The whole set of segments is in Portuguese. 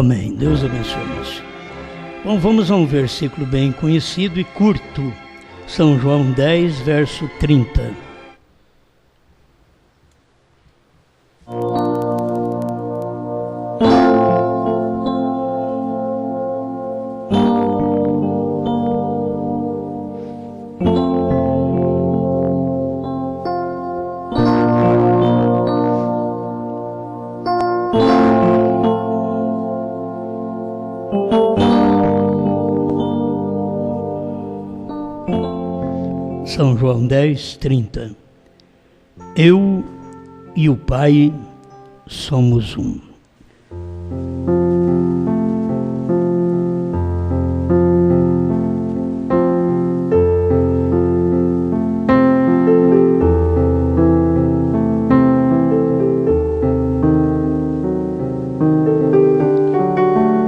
Amém. Deus abençoe-nos. Bom, vamos a um versículo bem conhecido e curto. São João 10, verso 30. São João 10, 30. Eu e o Pai somos um.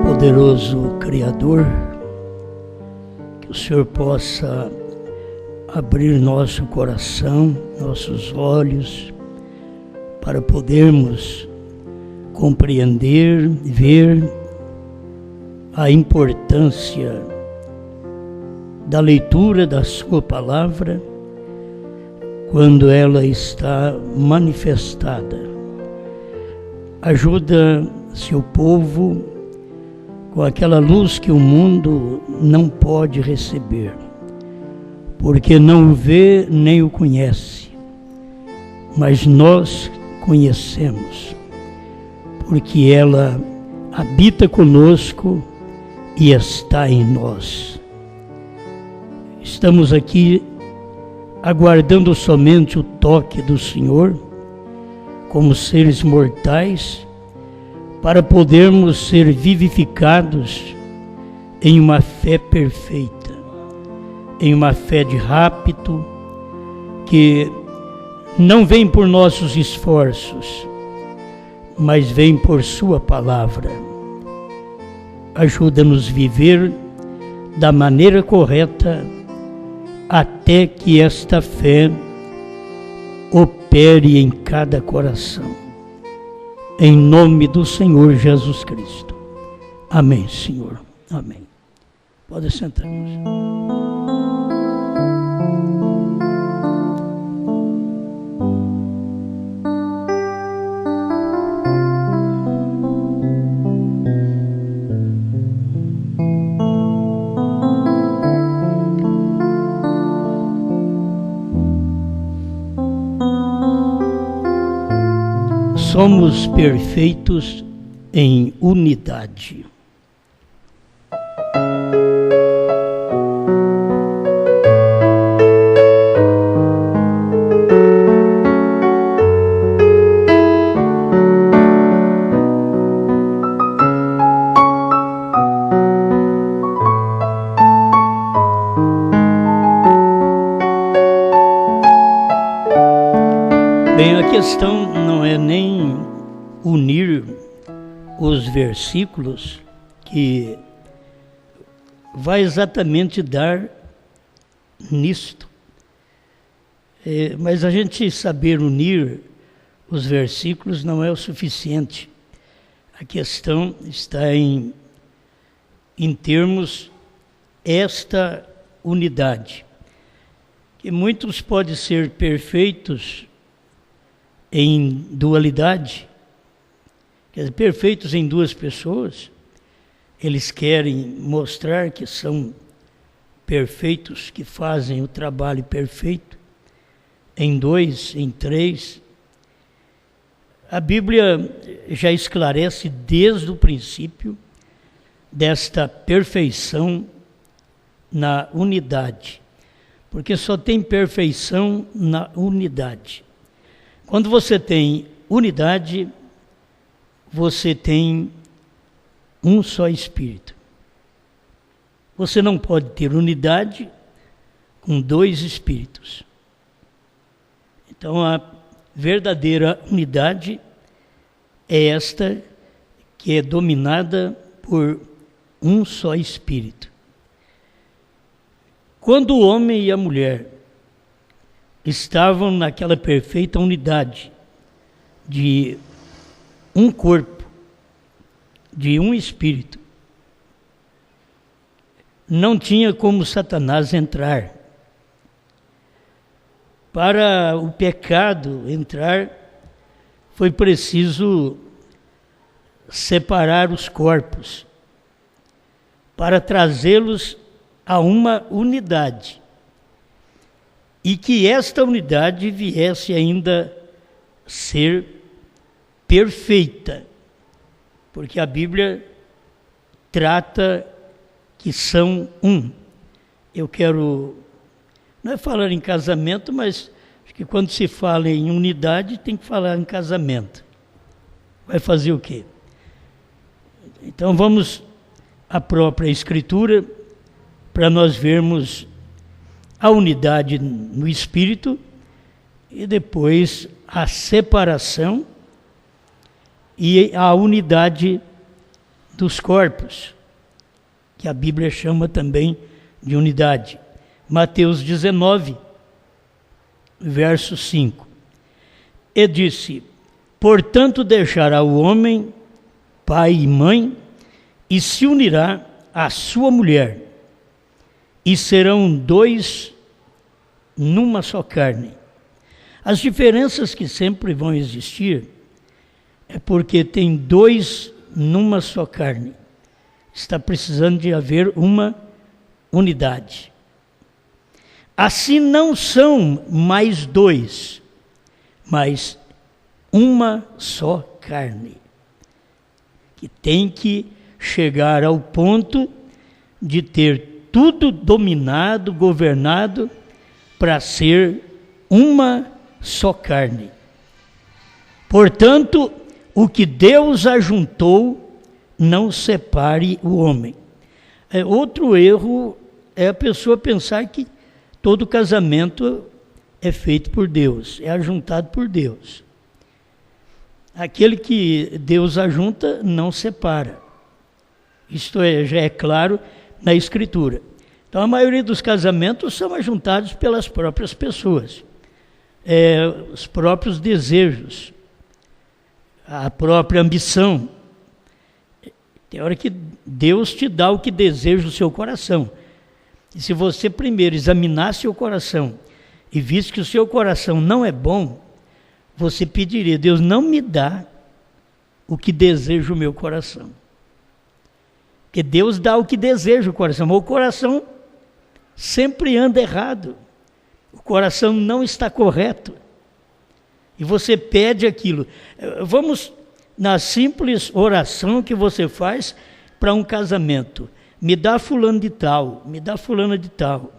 Poderoso Criador, que o Senhor possa abrir nosso coração, nossos olhos, para podermos compreender, ver a importância da leitura da Sua Palavra quando ela está manifestada. Ajuda seu povo com aquela luz que o mundo não pode receber, porque não o vê nem o conhece, mas nós conhecemos, porque ela habita conosco e está em nós. Estamos aqui aguardando somente o toque do Senhor, como seres mortais, para podermos ser vivificados em uma fé perfeita, em uma fé de rapto, que não vem por nossos esforços, mas vem por Sua Palavra. Ajuda-nos a viver da maneira correta, até que esta fé opere em cada coração. Em nome do Senhor Jesus Cristo. Amém, Senhor. Amém. Pode sentar-nos. Somos perfeitos em unidade. Bem, a questão não é nem unir os versículos, que vai exatamente dar nisto. Mas a gente saber unir os versículos não é o suficiente. A questão está em termos esta unidade, que muitos podem ser perfeitos em dualidade, quer dizer, perfeitos em duas pessoas. Eles querem mostrar que são perfeitos, que fazem o trabalho perfeito, em dois, em três. A Bíblia já esclarece desde o princípio desta perfeição na unidade, porque só tem perfeição na unidade. Quando você tem unidade, você tem um só Espírito. Você não pode ter unidade com dois Espíritos. Então, a verdadeira unidade é esta, que é dominada por um só Espírito. Quando o homem e a mulher estavam naquela perfeita unidade de um corpo, de um espírito. Não tinha como Satanás entrar. Para o pecado entrar, foi preciso separar os corpos, para trazê-los a uma unidade. E que esta unidade viesse ainda ser perfeita, porque a Bíblia trata que são um. Eu quero, não é falar em casamento, mas acho que quando se fala em unidade, tem que falar em casamento. Vai fazer o quê? Então vamos à própria Escritura, para nós vermos a unidade no Espírito e depois a separação e a unidade dos corpos, que a Bíblia chama também de unidade. Mateus 19, verso 5. E disse: portanto deixará o homem pai e mãe, e se unirá à sua mulher, e serão dois numa só carne. As diferenças que sempre vão existir é porque tem dois numa só carne. Está precisando de haver uma unidade. Assim não são mais dois, mas uma só carne, que tem que chegar ao ponto de ter tudo dominado, governado, para ser uma só carne. Portanto, o que Deus ajuntou, não separe o homem. Outro erro é a pessoa pensar que todo casamento é feito por Deus, é ajuntado por Deus. Aquele que Deus ajunta, não separa. Isto já é claro na Escritura. Então, a maioria dos casamentos são ajuntados pelas próprias pessoas. Os próprios desejos, a própria ambição. Tem hora que Deus te dá o que deseja o seu coração. E se você primeiro examinar seu coração e visse que o seu coração não é bom, você pediria: Deus, não me dá o que deseja o meu coração. Porque Deus dá o que deseja o coração, mas o coração sempre anda errado. O coração não está correto. E você pede aquilo. Vamos na simples oração que você faz para um casamento. Me dá fulano de tal, me dá fulana de tal.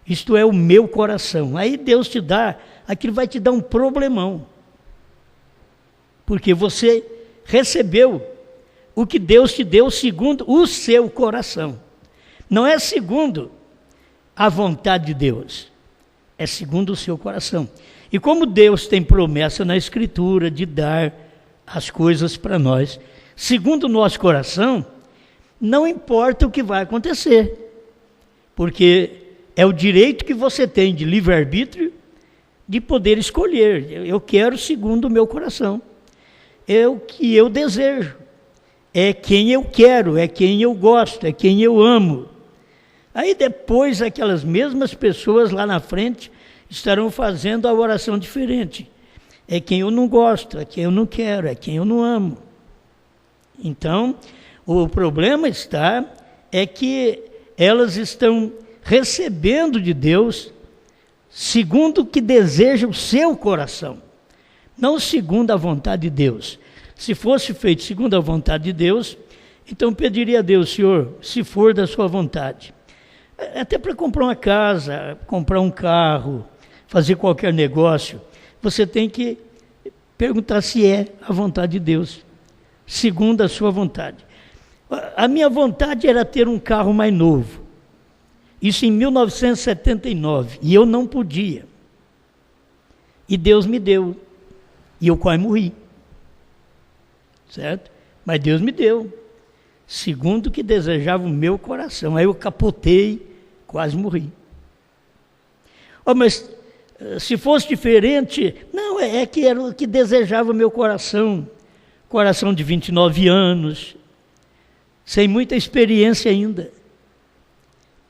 Isto é o meu coração. Aí Deus te dá, aquilo vai te dar um problemão. Porque você recebeu o que Deus te deu segundo o seu coração. Não é segundo a vontade de Deus, é segundo o seu coração. E como Deus tem promessa na Escritura de dar as coisas para nós, segundo o nosso coração, não importa o que vai acontecer, porque é o direito que você tem de livre-arbítrio de poder escolher. Eu quero segundo o meu coração, é o que eu desejo, é quem eu quero, é quem eu gosto, é quem eu amo. Aí depois aquelas mesmas pessoas lá na frente estarão fazendo a oração diferente. É quem eu não gosto, é quem eu não quero, é quem eu não amo. Então, o problema é que elas estão recebendo de Deus segundo o que deseja o seu coração, não segundo a vontade de Deus. Se fosse feito segundo a vontade de Deus, então pediria a Deus: Senhor, se for da sua vontade, até para comprar uma casa, comprar um carro, fazer qualquer negócio, você tem que perguntar se é a vontade de Deus, segundo a sua vontade. A minha vontade era ter um carro mais novo, isso em 1979, e eu não podia. E Deus me deu, e eu quase morri, certo? Mas Deus me deu, segundo o que desejava o meu coração. Aí eu capotei, quase morri. Mas se fosse diferente, não, é que era o que desejava o meu coração. Coração de 29 anos, sem muita experiência ainda,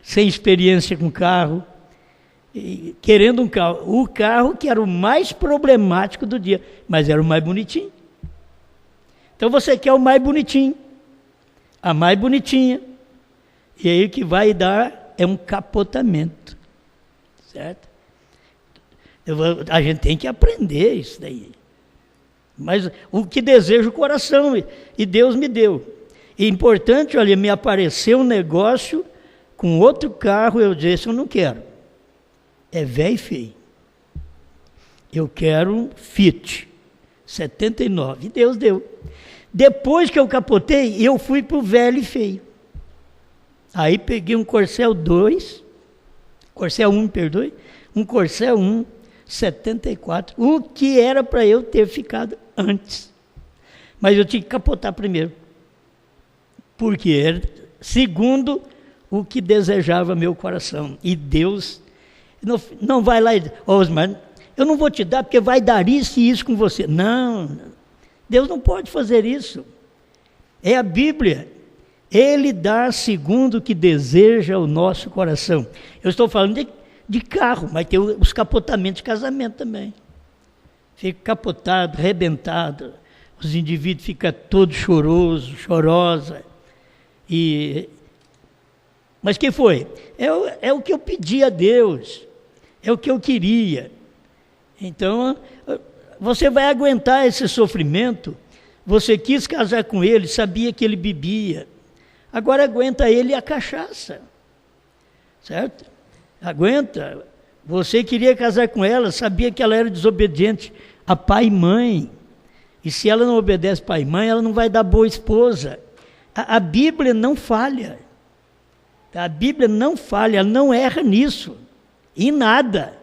sem experiência com carro, e querendo um carro. O carro que era o mais problemático do dia, mas era o mais bonitinho. Então você quer o mais bonitinho, a mais bonitinha, e aí o que vai dar é um capotamento, certo? A gente tem que aprender isso daí. Mas o que deseja o coração, e Deus me deu. E importante, olha, me apareceu um negócio com outro carro, eu disse, eu não quero. É velho e feio. Eu quero um Fiat 79. E Deus deu. Depois que eu capotei, eu fui para o velho e feio. Aí peguei um Corcel 2, Corcel 1, perdoe, um Corcel 1, 74, o que era para eu ter ficado antes. Mas eu tinha que capotar primeiro. Porque era segundo o que desejava meu coração. E Deus não vai lá e diz, Osmar, eu não vou te dar porque vai dar isso e isso com você. Não, Deus não pode fazer isso. É a Bíblia. Ele dá segundo o que deseja o nosso coração. Eu estou falando de carro, mas tem os capotamentos de casamento também. Fica capotado, arrebentado, os indivíduos ficam todos chorosos, chorosa. Mas que foi? É o que eu pedi a Deus, é o que eu queria. Então, você vai aguentar esse sofrimento. Você quis casar com ele, sabia que ele bebia. Agora aguenta ele e a cachaça, certo? Aguenta. Você queria casar com ela, sabia que ela era desobediente a pai e mãe. E se ela não obedece pai e mãe, ela não vai dar boa esposa. A Bíblia não falha. A Bíblia não falha, ela não erra nisso. Em nada.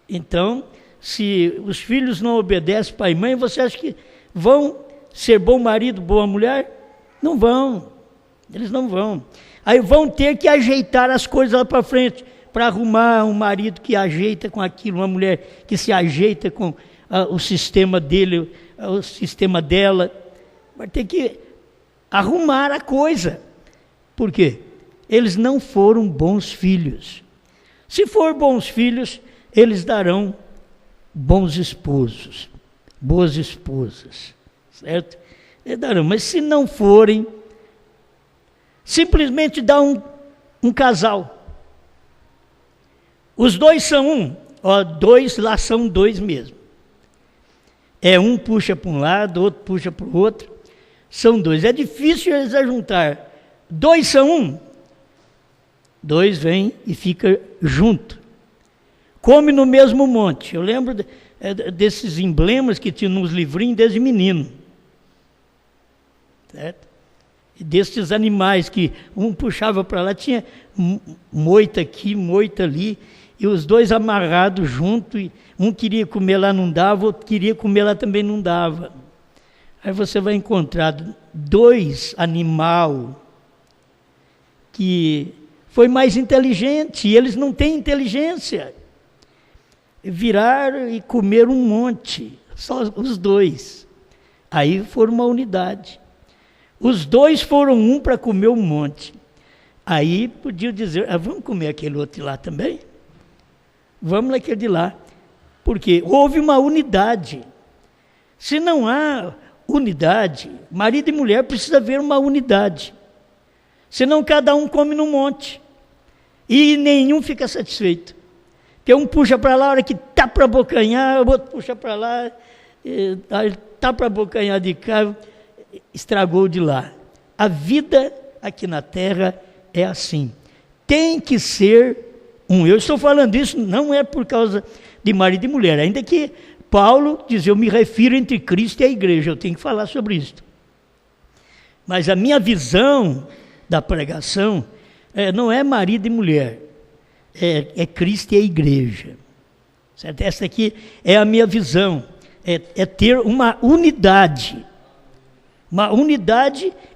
Então, se os filhos não obedecem pai e mãe, você acha que vão ser bom marido, boa mulher? Não vão. Eles não vão. Aí vão ter que ajeitar as coisas lá para frente, para arrumar um marido que ajeita com aquilo, uma mulher que se ajeita com o sistema dele, o sistema dela. Vai ter que arrumar a coisa. Por quê? Eles não foram bons filhos. Se for bons filhos, eles darão bons esposos, boas esposas, certo? Eles darão, mas se não forem, simplesmente dá um casal. Os dois são um, dois lá são dois mesmo. Um puxa para um lado, outro puxa para o outro, são dois. É difícil eles ajuntar. Dois são um, dois vêm e ficam junto. Come no mesmo monte. Eu lembro desses emblemas que tinha nos livrinhos desde menino. Certo? Destes animais que um puxava para lá, tinha moita aqui, moita ali, e os dois amarrados juntos, e um queria comer lá, não dava, outro queria comer lá, também não dava. Aí você vai encontrar dois animais que foi mais inteligente, e eles não têm inteligência. Viraram e comeram um monte, só os dois. Aí foram uma unidade. Os dois foram um para comer um monte. Aí podiam dizer, vamos comer aquele outro lá também? Vamos naquele de lá. Porque houve uma unidade. Se não há unidade, marido e mulher precisa haver uma unidade. Senão cada um come num monte. E nenhum fica satisfeito. Porque um puxa para lá, a hora que está para abocanhar, o outro puxa para lá, está para abocanhar de cá, estragou de lá. A vida aqui na terra é assim. Tem que ser um. Eu estou falando isso não é por causa de marido e mulher, ainda que Paulo diz, eu me refiro entre Cristo e a igreja, eu tenho que falar sobre isso. Mas a minha visão da pregação não é marido e mulher, é Cristo e a igreja. Certo? Essa aqui é a minha visão, é ter uma unidade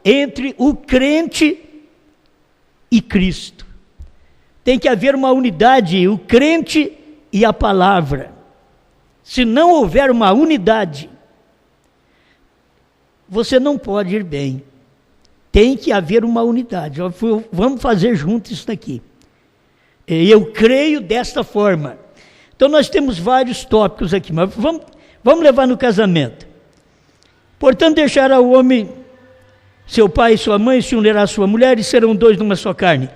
entre o crente e Cristo. Tem que haver uma unidade, o crente e a palavra. Se não houver uma unidade, você não pode ir bem. tem que haver uma unidade. Vamos fazer junto isso daqui. Eu creio desta forma. Então nós temos vários tópicos aqui, mas vamos levar no casamento. Portanto, deixará o homem, seu pai e sua mãe, se unirá a sua mulher, e serão dois numa só carne.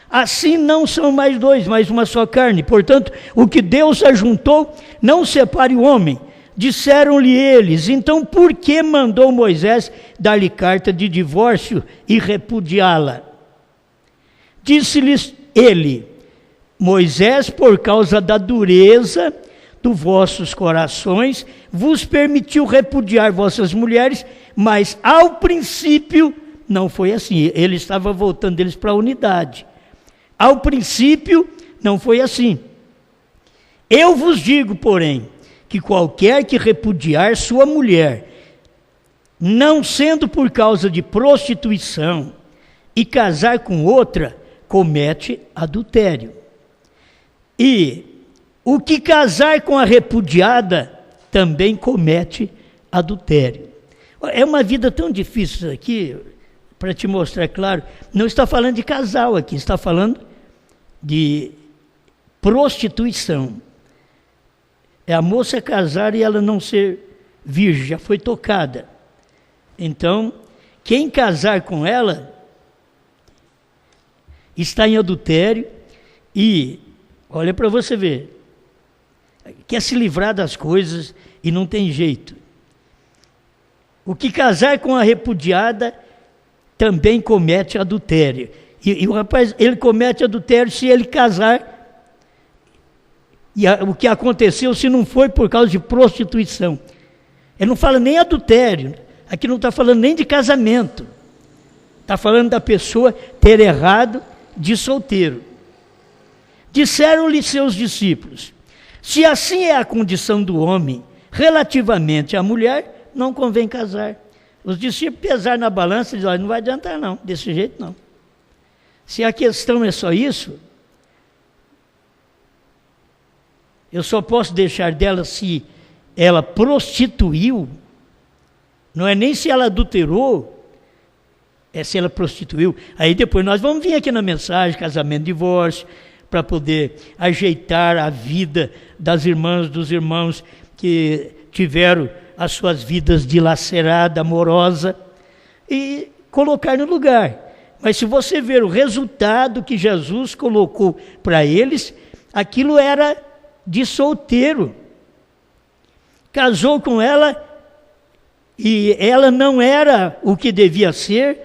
Assim não são mais dois, mas uma só carne. Portanto, o que Deus ajuntou, não separe o homem. Disseram-lhe eles: então por que mandou Moisés dar-lhe carta de divórcio e repudiá-la? Disse-lhes ele: Moisés, por causa da dureza dos vossos corações, vos permitiu repudiar vossas mulheres, mas ao princípio não foi assim. Ele estava voltando eles para a unidade. Ao princípio não foi assim. Eu vos digo, porém, que qualquer que repudiar sua mulher, não sendo por causa de prostituição, e casar com outra, comete adultério. E o que casar com a repudiada, também comete adultério. É uma vida tão difícil isso aqui, para te mostrar claro. Não está falando de casal aqui, está falando de prostituição. É a moça casar e ela não ser virgem, já foi tocada. Então, quem casar com ela está em adultério e, olha para você ver, quer se livrar das coisas e não tem jeito. O que casar com a repudiada também comete adultério. E o rapaz, ele comete adultério se ele casar. E o que aconteceu se não foi por causa de prostituição. Ele não fala nem adultério. Aqui não está falando nem de casamento. Está falando da pessoa ter errado de solteiro. Disseram-lhe seus discípulos: se assim é a condição do homem relativamente à mulher, não convém casar. Os discípulos pesaram na balança e disseram: não vai adiantar não, desse jeito não. Se a questão é só isso, eu só posso deixar dela se ela prostituiu, não é nem se ela adulterou, é se ela prostituiu. Aí depois nós vamos vir aqui na mensagem, casamento, divórcio, para poder ajeitar a vida das irmãs, dos irmãos que tiveram as suas vidas dilaceradas, amorosa, e colocar no lugar. Mas se você ver o resultado que Jesus colocou para eles, aquilo era de solteiro. Casou com ela e ela não era o que devia ser,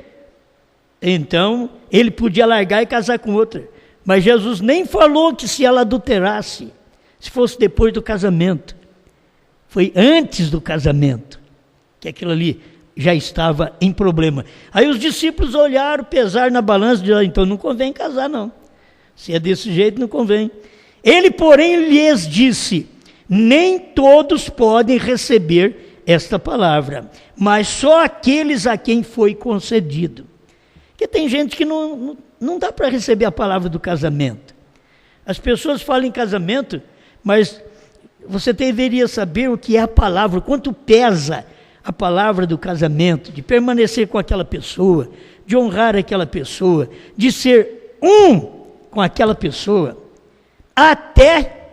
então ele podia largar e casar com outra. Mas Jesus nem falou que se ela adulterasse, se fosse depois do casamento. Foi antes do casamento que aquilo ali já estava em problema. Aí os discípulos olharam, pesaram na balança e disseram: então não convém casar não. Se é desse jeito, não convém. Ele, porém, lhes disse: nem todos podem receber esta palavra, mas só aqueles a quem foi concedido. Porque tem gente que não dá para receber a palavra do casamento. As pessoas falam em casamento, mas você deveria saber o que é a palavra, o quanto pesa a palavra do casamento, de permanecer com aquela pessoa, de honrar aquela pessoa, de ser um com aquela pessoa, até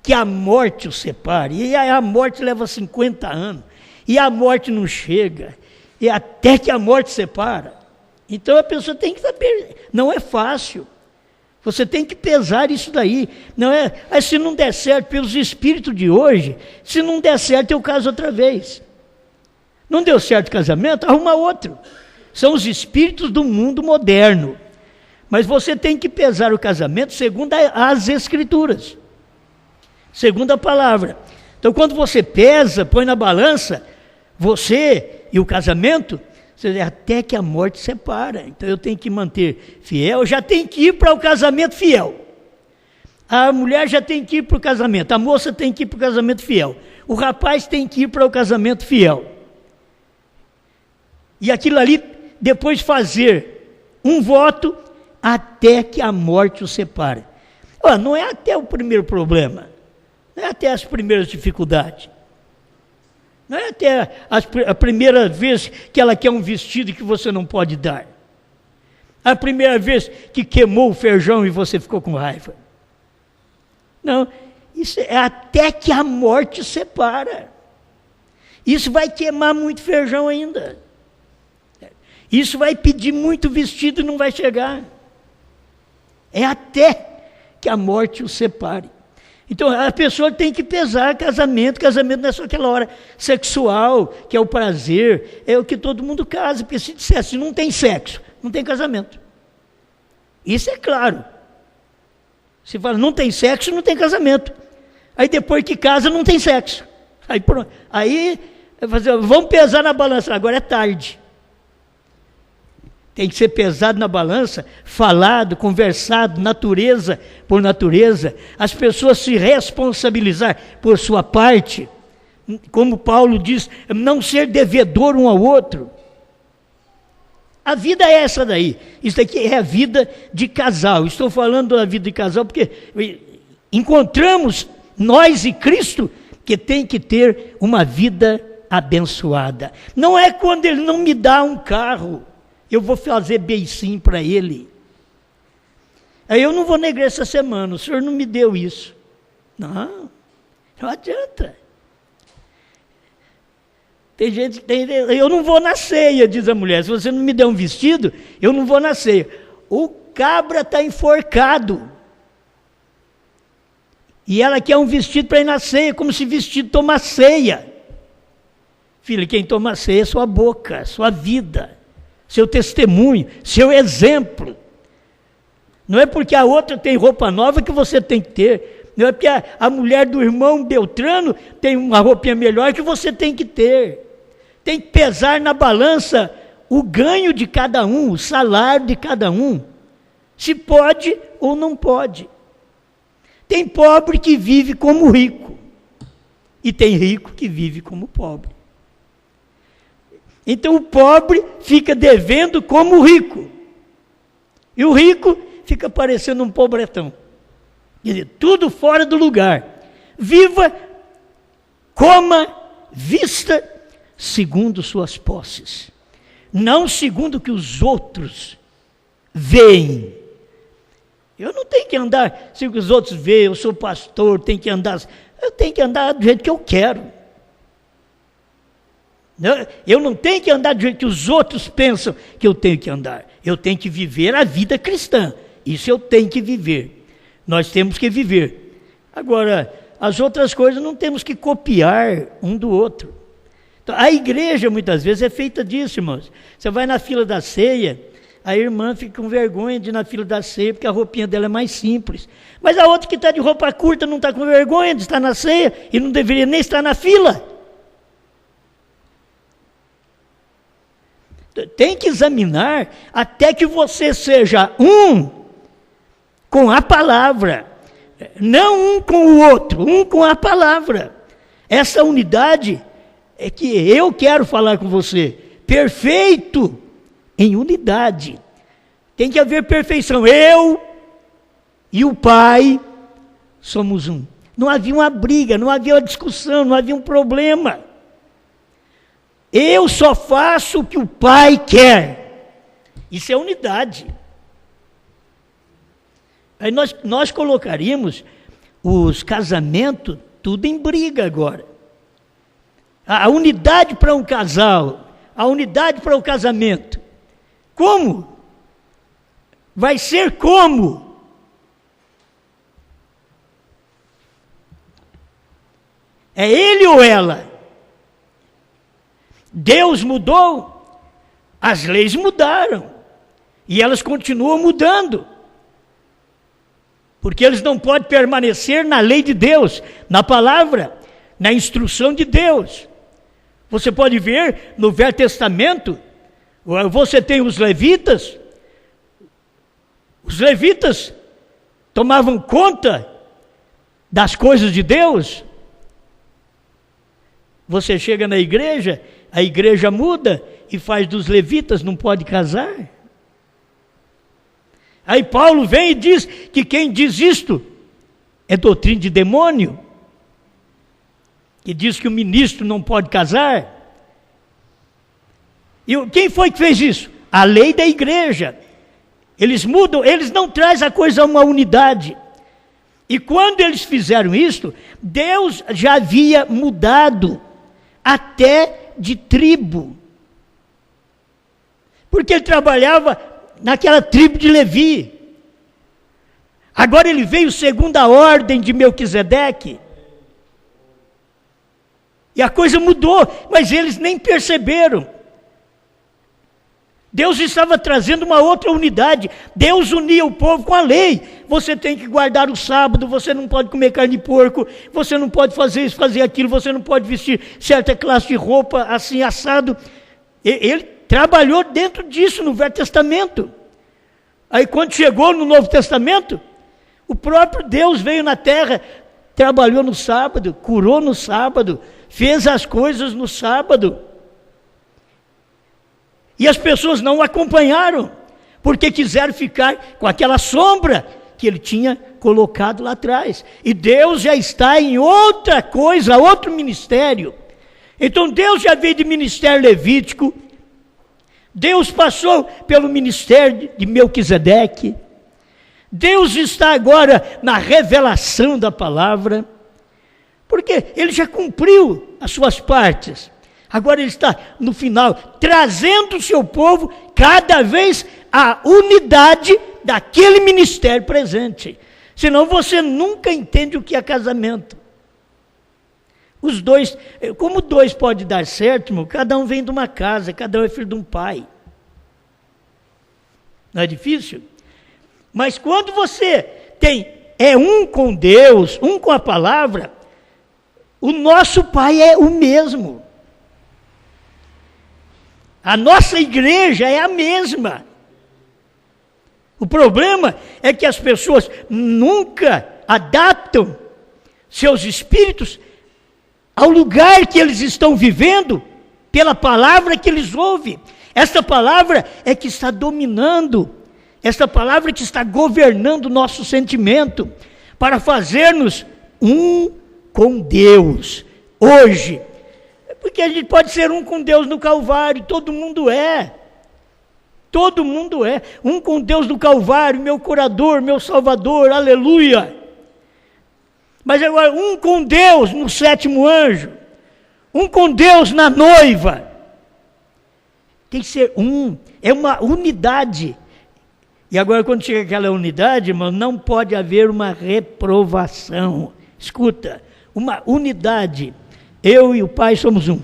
que a morte o separe. E a morte leva 50 anos, e a morte não chega, e até que a morte separa. Então a pessoa tem que saber, não é fácil. Você tem que pesar isso daí. Não é, aí se não der certo pelos espíritos de hoje, se não der certo eu caso outra vez. Não deu certo o casamento, arruma outro. São os espíritos do mundo moderno. Mas você tem que pesar o casamento segundo as escrituras, segundo a palavra. Então quando você pesa, põe na balança, você e o casamento, você diz, até que a morte separa. Então eu tenho que manter fiel, já tem que ir para o casamento fiel. A mulher já tem que ir para o casamento, a moça tem que ir para o casamento fiel. O rapaz tem que ir para o casamento fiel. E aquilo ali, depois fazer um voto, até que a morte o separe. Não é até o primeiro problema, não é até as primeiras dificuldades. Não é até a primeira vez que ela quer um vestido que você não pode dar. A primeira vez que queimou o feijão e você ficou com raiva. Não, isso é até que a morte separa. Isso vai queimar muito feijão ainda. Isso vai pedir muito vestido e não vai chegar. É até que a morte o separe. Então a pessoa tem que pesar casamento. Casamento não é só aquela hora sexual, que é o prazer, é o que todo mundo casa. Porque se dissesse, não tem sexo, não tem casamento. Isso é claro. Se fala, não tem sexo, não tem casamento. Aí depois que casa, não tem sexo. Aí pronto. Aí vamos pesar na balança. Agora é tarde. Tem que ser pesado na balança, falado, conversado, natureza por natureza. As pessoas se responsabilizar por sua parte. Como Paulo diz, não ser devedor um ao outro. A vida é essa daí. Isso aqui é a vida de casal. Estou falando da vida de casal porque encontramos nós e Cristo que tem que ter uma vida abençoada. Não é quando Ele não me dá um carro, eu vou fazer beicinho para Ele. Aí eu não vou na igreja essa semana, o Senhor não me deu isso. Não adianta. Tem gente que tem, eu não vou na ceia, diz a mulher. Se você não me der um vestido, eu não vou na ceia. O cabra está enforcado. E ela quer um vestido para ir na ceia, como se vestido toma ceia. Filha, quem toma ceia é sua boca, sua vida, seu testemunho, seu exemplo. Não é porque a outra tem roupa nova que você tem que ter. Não é porque a mulher do irmão Beltrano tem uma roupinha melhor que você tem que ter. Tem que pesar na balança o ganho de cada um, o salário de cada um. Se pode ou não pode. Tem pobre que vive como rico. E tem rico que vive como pobre. Então o pobre fica devendo como o rico. E o rico fica parecendo um pobretão. Quer dizer, tudo fora do lugar. Viva, coma, vista segundo suas posses. Não segundo o que os outros veem. Eu não tenho que andar segundo os outros veem, eu sou pastor, eu tenho que andar do jeito que eu quero. Eu não tenho que andar do jeito que os outros pensam que eu tenho que andar. Eu tenho que viver a vida cristã. Isso eu tenho que viver. Nós temos que viver. Agora, as outras coisas não temos que copiar um do outro. Então, a igreja, muitas vezes, é feita disso, irmãos. Você vai na fila da ceia, a irmã fica com vergonha de ir na fila da ceia, porque a roupinha dela é mais simples. Mas a outra que está de roupa curta não está com vergonha de estar na ceia e não deveria nem estar na fila. Tem que examinar até que você seja um com a palavra, não um com o outro, um com a palavra. Essa unidade é que eu quero falar com você, perfeito em unidade. Tem que haver perfeição. Eu e o Pai somos um. Não havia uma briga, não havia uma discussão, não havia um problema. Eu só faço o que o Pai quer. Isso é unidade. Aí nós colocaríamos os casamentos tudo em briga agora. A unidade para um casal, a unidade para o casamento. Como? Vai ser como? É ele ou ela? Deus mudou, as leis mudaram, e elas continuam mudando, porque eles não podem permanecer na lei de Deus, na palavra, na instrução de Deus. Você pode ver no Velho Testamento, você tem os levitas tomavam conta das coisas de Deus. Você chega na igreja, a igreja muda e faz dos levitas, não pode casar. Aí Paulo vem e diz que quem diz isto é doutrina de demônio. que diz que o ministro não pode casar. E quem foi que fez isso? A lei da igreja. Eles mudam, eles não trazem a coisa a uma unidade. E quando eles fizeram isso, Deus já havia mudado até de tribo. Porque ele trabalhava naquela tribo de Levi. Agora ele veio segundo a ordem de Melquisedeque. E a coisa mudou, mas eles nem perceberam. Deus estava trazendo uma outra unidade. Deus unia o povo com a lei. Você tem que guardar o sábado, você não pode comer carne de porco, você não pode fazer isso, fazer aquilo, você não pode vestir certa classe de roupa assim, assado. Ele trabalhou dentro disso no Velho Testamento. Aí quando chegou no Novo Testamento, o próprio Deus veio na terra, trabalhou no sábado, curou no sábado, fez as coisas no sábado. E as pessoas não o acompanharam, porque quiseram ficar com aquela sombra que ele tinha colocado lá atrás. E Deus já está em outra coisa, outro ministério. Então Deus já veio de ministério levítico, Deus passou pelo ministério de Melquisedeque, Deus está agora na revelação da palavra, porque ele já cumpriu as suas partes. Agora ele está no final, trazendo o seu povo cada vez à unidade daquele ministério presente. Senão você nunca entende o que é casamento. Os dois, como dois pode dar certo, irmão? Cada um vem de uma casa, cada um é filho de um pai. Não é difícil? Mas quando você é um com Deus, um com a palavra, o nosso pai é o mesmo. A nossa igreja é a mesma. O problema é que as pessoas nunca adaptam seus espíritos ao lugar que eles estão vivendo pela palavra que eles ouvem. Esta palavra é que está dominando, esta palavra que está governando o nosso sentimento para fazermos um com Deus hoje. Porque a gente pode ser um com Deus no Calvário, todo mundo é. Todo mundo é. Um com Deus no Calvário, meu curador, meu salvador, aleluia. Mas agora, um com Deus no sétimo anjo, um com Deus na noiva. Tem que ser um, é uma unidade. E agora quando chega aquela unidade, irmão, não pode haver uma reprovação. Escuta, uma unidade. Eu e o Pai somos um.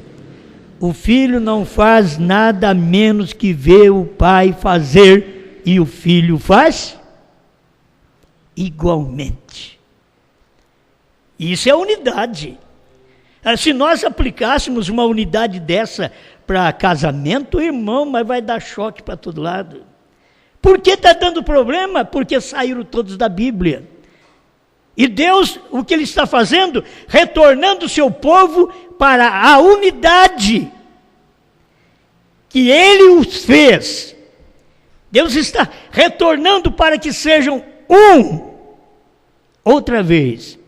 O Filho não faz nada menos que ver o Pai fazer, e o Filho faz igualmente. Isso é unidade. Se nós aplicássemos uma unidade dessa para casamento, irmão, mas vai dar choque para todo lado. Por que está dando problema? Porque saíram todos da Bíblia. E Deus, o que Ele está fazendo? Retornando o seu povo para a unidade que Ele os fez. Deus está retornando para que sejam um, outra vez.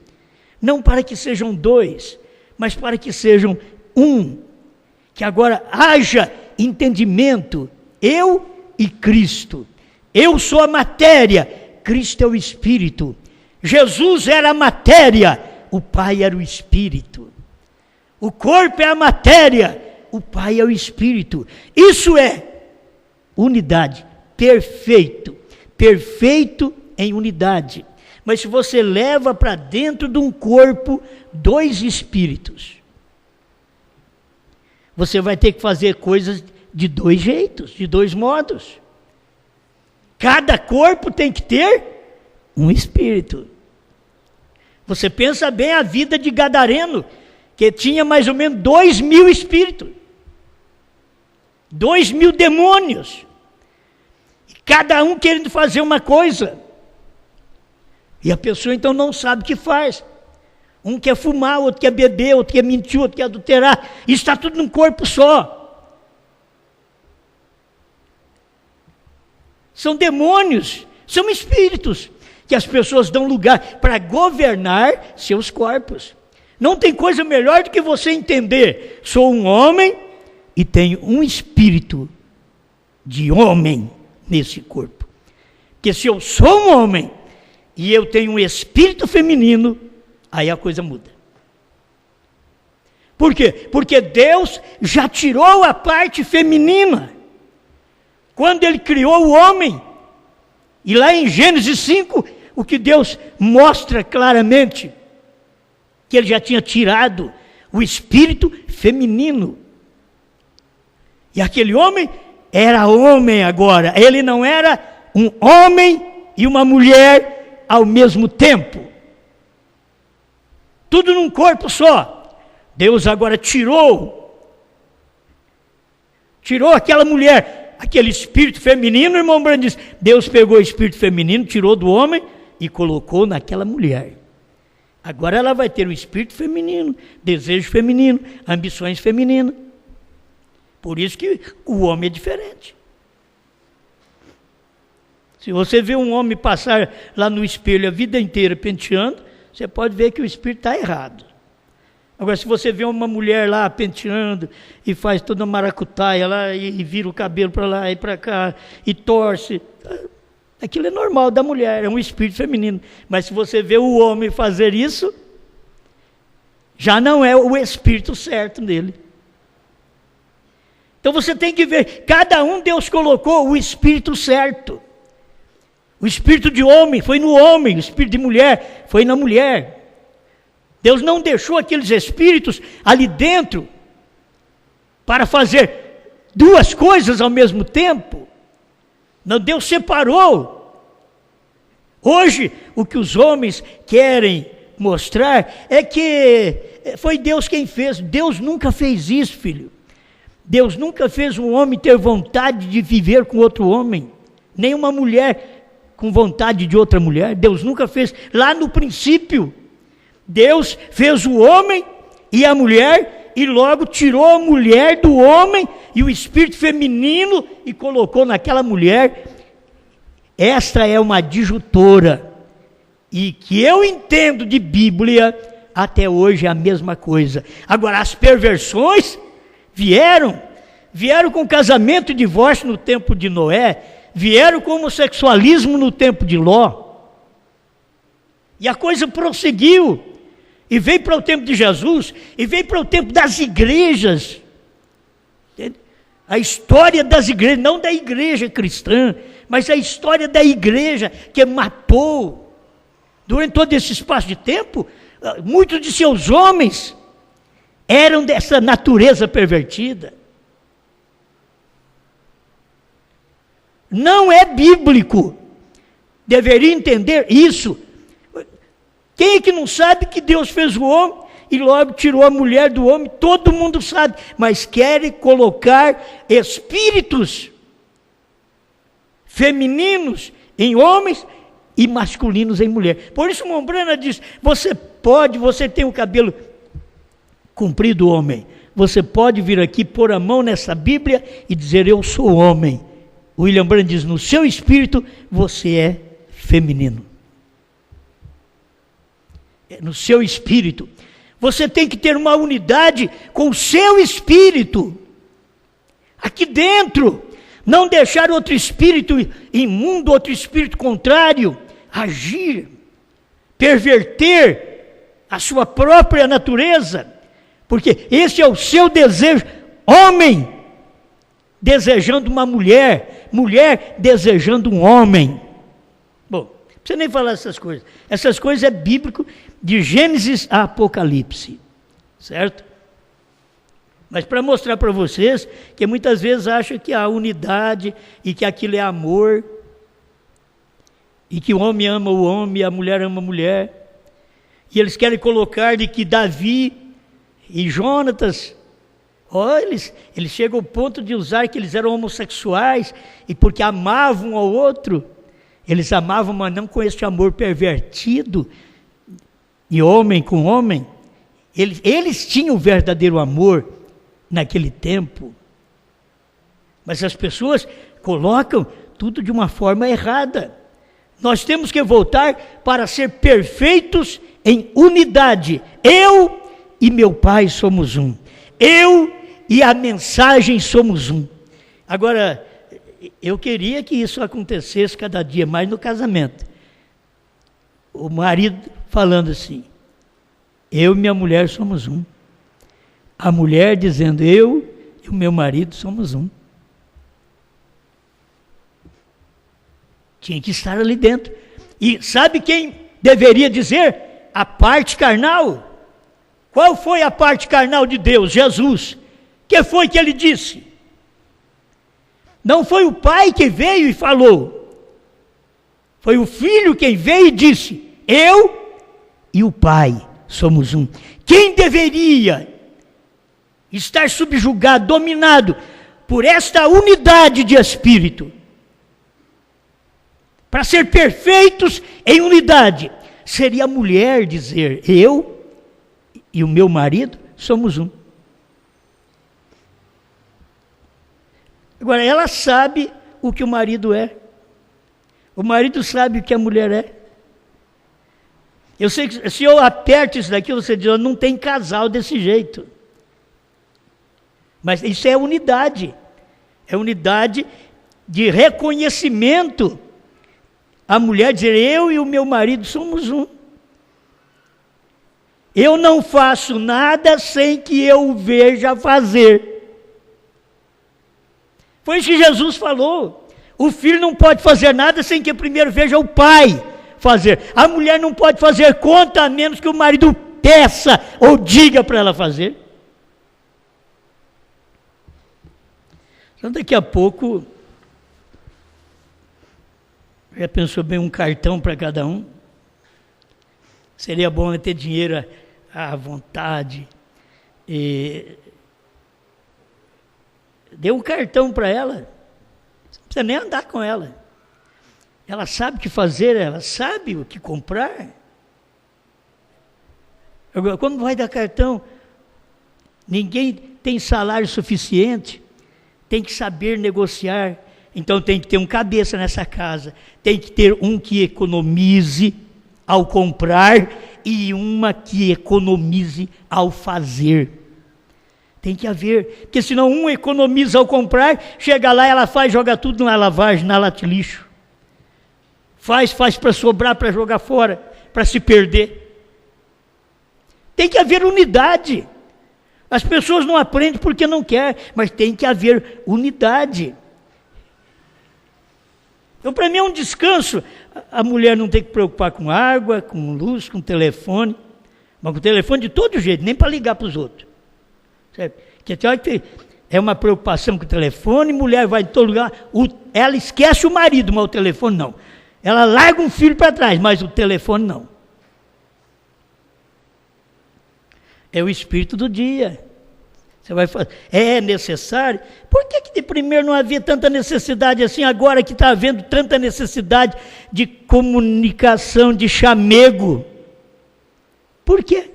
Não para que sejam dois, mas para que sejam um. Que agora haja entendimento, eu e Cristo. Eu sou a matéria, Cristo é o Espírito. Jesus era a matéria, o Pai era o Espírito. O corpo é a matéria, o Pai é o Espírito. Isso é unidade, perfeito, perfeito em unidade. Mas se você leva para dentro de um corpo dois espíritos, você vai ter que fazer coisas de dois jeitos, de dois modos. Cada corpo tem que ter um espírito. Você pensa bem a vida de Gadareno, que tinha mais ou menos 2.000 espíritos. 2.000 demônios. E cada um querendo fazer uma coisa. E a pessoa então não sabe o que faz. Um quer fumar, outro quer beber, outro quer mentir, outro quer adulterar. Isso está tudo num corpo só. São demônios, são espíritos que as pessoas dão lugar para governar seus corpos. Não tem coisa melhor do que você entender: sou um homem e tenho um espírito de homem nesse corpo. Porque se eu sou um homem e eu tenho um espírito feminino, aí a coisa muda. Por quê? Porque Deus já tirou a parte feminina quando Ele criou o homem. E lá em Gênesis 5, o que Deus mostra claramente, que Ele já tinha tirado o espírito feminino. E aquele homem era homem agora. Ele não era um homem e uma mulher ao mesmo tempo. Tudo num corpo só. Deus agora tirou aquela mulher, aquele espírito feminino, o irmão Brando diz, Deus pegou o espírito feminino, tirou do homem e colocou naquela mulher. Agora ela vai ter o espírito feminino, desejo feminino, ambições femininas. Por isso que o homem é diferente. Se você vê um homem passar lá no espelho a vida inteira penteando, você pode ver que o espírito está errado. Agora, se você vê uma mulher lá penteando e faz toda uma maracutaia lá e vira o cabelo para lá e para cá e torce, aquilo é normal da mulher, é um espírito feminino. Mas se você vê o homem fazer isso, já não é o espírito certo nele. Então você tem que ver, cada um Deus colocou o espírito certo. O espírito de homem foi no homem, o espírito de mulher foi na mulher. Deus não deixou aqueles espíritos ali dentro para fazer duas coisas ao mesmo tempo. Não, Deus separou. Hoje, o que os homens querem mostrar é que foi Deus quem fez. Deus nunca fez isso, filho. Deus nunca fez um homem ter vontade de viver com outro homem, nem uma mulher com vontade de outra mulher. Deus nunca fez. Lá no princípio, Deus fez o homem e a mulher e logo tirou a mulher do homem e o espírito feminino e colocou naquela mulher. Esta é uma disjuntora e que eu entendo de Bíblia até hoje é a mesma coisa. Agora, as perversões vieram com casamento e divórcio no tempo de Noé, vieram com homossexualismo no tempo de Ló, e a coisa prosseguiu, e veio para o tempo de Jesus, e veio para o tempo das igrejas, entende? A história das igrejas, não da igreja cristã, mas a história da igreja que matou, durante todo esse espaço de tempo, muitos de seus homens eram dessa natureza pervertida. Não é bíblico. Deveria entender isso. Quem é que não sabe que Deus fez o homem e logo tirou a mulher do homem? Todo mundo sabe, mas querem colocar espíritos femininos em homens e masculinos em mulher. Por isso Mombrana diz, você tem o cabelo comprido, homem, você pode vir aqui pôr a mão nessa Bíblia e dizer, eu sou homem. William Branham diz, no seu espírito, você é feminino. No seu espírito. Você tem que ter uma unidade com o seu espírito. Aqui dentro. Não deixar outro espírito imundo, outro espírito contrário, agir, perverter a sua própria natureza. Porque esse é o seu desejo, homem desejando uma mulher, mulher desejando um homem. Bom, não precisa nem falar essas coisas. Essas coisas é bíblico, de Gênesis a Apocalipse, certo? Mas para mostrar para vocês que muitas vezes acham que há unidade e que aquilo é amor, e que o homem ama o homem e a mulher ama a mulher, e eles querem colocar de que Davi e Jonatas, eles chegam ao ponto de usar que eles eram homossexuais, e porque amavam um ao outro, eles amavam, mas não com este amor pervertido, de homem com homem. Eles tinham o verdadeiro amor naquele tempo, mas as pessoas colocam tudo de uma forma errada. Nós temos que voltar para ser perfeitos em unidade. Eu e meu Pai somos um. Eu e a mensagem somos um. Agora, eu queria que isso acontecesse cada dia mais no casamento. O marido falando assim, eu e minha mulher somos um. A mulher dizendo, eu e o meu marido somos um. Tinha que estar ali dentro. E sabe quem deveria dizer? A parte carnal. Qual foi a parte carnal de Deus? Jesus. Que foi que ele disse? Não foi o pai que veio e falou. Foi o filho quem veio e disse, eu e o pai somos um. Quem deveria estar subjugado, dominado por esta unidade de espírito, para ser perfeitos em unidade, seria a mulher dizer, eu e o meu marido somos um. Agora, ela sabe o que o marido é. O marido sabe o que a mulher é. Eu sei que se eu aperto isso daqui, você diz, não tem casal desse jeito. Mas isso é unidade. É unidade de reconhecimento. A mulher dizer, eu e o meu marido somos um. Eu não faço nada sem que eu o veja fazer. Foi isso que Jesus falou. O filho não pode fazer nada sem que primeiro veja o pai fazer. A mulher não pode fazer conta a menos que o marido peça ou diga para ela fazer. Então daqui a pouco, já pensou bem um cartão para cada um? Seria bom ter dinheiro à vontade. Dê um cartão para ela, não precisa nem andar com ela. Ela sabe o que fazer, ela sabe o que comprar. Agora, como vai dar cartão? Ninguém tem salário suficiente, tem que saber negociar. Então tem que ter um cabeça nessa casa, tem que ter um que economize ao comprar e uma que economize ao fazer. Tem que haver, porque senão um economiza ao comprar, chega lá, ela faz, joga tudo na lavagem, na lata de lixo. Faz para sobrar, para jogar fora, para se perder. Tem que haver unidade. As pessoas não aprendem porque não querem, mas tem que haver unidade. Então, para mim é um descanso. A mulher não tem que preocupar com água, com luz, com telefone. Mas com telefone de todo jeito, nem para ligar para os outros. Que é uma preocupação com o telefone, mulher vai em todo lugar, ela esquece o marido, mas o telefone não. Ela larga um filho para trás, mas o telefone não. É o espírito do dia. Você vai fazer, é necessário? Por que de primeiro não havia tanta necessidade assim, agora que está havendo tanta necessidade de comunicação, de chamego? Por quê?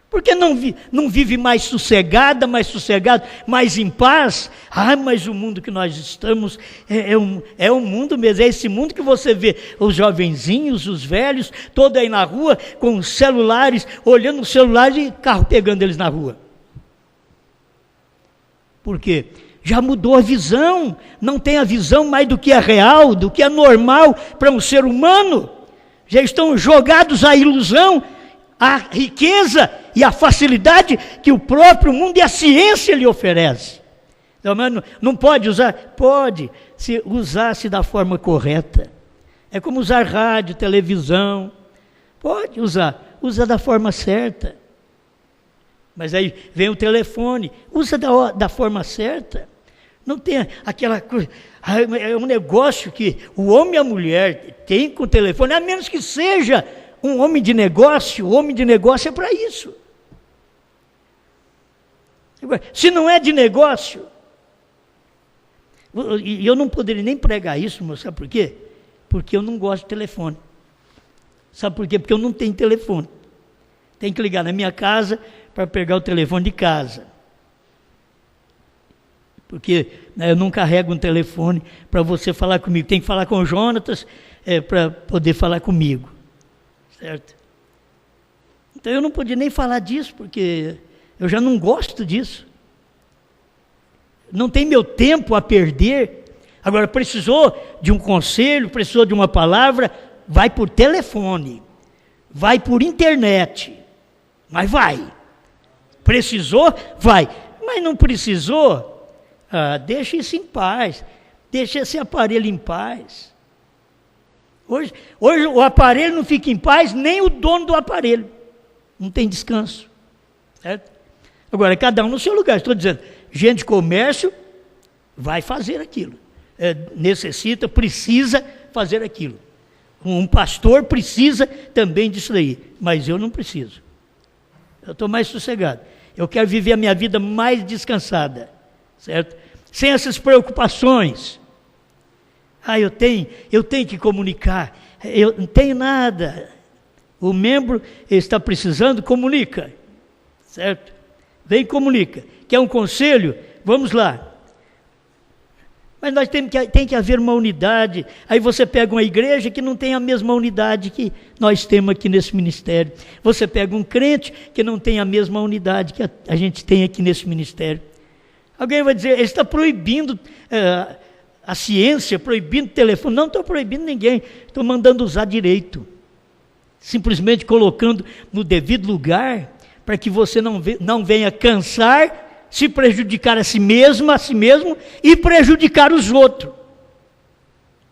Porque não vive mais sossegada, mais sossegado, mais em paz? Ah, mas o mundo que nós estamos é um mundo mesmo, é esse mundo que você vê os jovenzinhos, os velhos, todos aí na rua, com os celulares, olhando os celulares e carro pegando eles na rua. Por quê? Já mudou a visão, não tem a visão mais do que é real, do que é normal para um ser humano. Já estão jogados à ilusão, à riqueza e à facilidade que o próprio mundo e a ciência lhe oferece. Então, não pode usar? Pode, se usasse da forma correta. É como usar rádio, televisão. Pode usar, usa da forma certa. Mas aí vem o telefone, usa da forma certa. Não tem aquela coisa, é um negócio que o homem e a mulher têm com o telefone, a menos que seja um homem de negócio. O homem de negócio é para isso. Se não é de negócio, e eu não poderia nem pregar isso, mas sabe por quê? Porque eu não gosto de telefone. Sabe por quê? Porque eu não tenho telefone. Tem que ligar na minha casa para pegar o telefone de casa. Porque eu não carrego um telefone para você falar comigo. Tem que falar com o Jonatas para poder falar comigo. Certo? Então eu não podia nem falar disso, porque eu já não gosto disso. Não tem meu tempo a perder. Agora, precisou de um conselho, precisou de uma palavra, vai por telefone, vai por internet, mas vai. Precisou, vai. Mas não precisou, deixa isso em paz, deixa esse aparelho em paz. Hoje o aparelho não fica em paz, nem o dono do aparelho. Não tem descanso. Certo? Agora, cada um no seu lugar. Estou dizendo, gente de comércio vai fazer aquilo. Necessita, precisa fazer aquilo. Um pastor precisa também disso daí. Mas eu não preciso. Eu estou mais sossegado. Eu quero viver a minha vida mais descansada. Certo? Sem essas preocupações. Eu tenho que comunicar. Eu não tenho nada. O membro está precisando, comunica. Certo? Vem e comunica. Quer um conselho? Vamos lá. Mas nós tem que haver uma unidade. Aí você pega uma igreja que não tem a mesma unidade que nós temos aqui nesse ministério. Você pega um crente que não tem a mesma unidade que a gente tem aqui nesse ministério. Alguém vai dizer, ele está proibindo a ciência, proibindo o telefone. Não estou proibindo ninguém, estou mandando usar direito. Simplesmente colocando no devido lugar, para que você não venha cansar, se prejudicar a si mesmo e prejudicar os outros.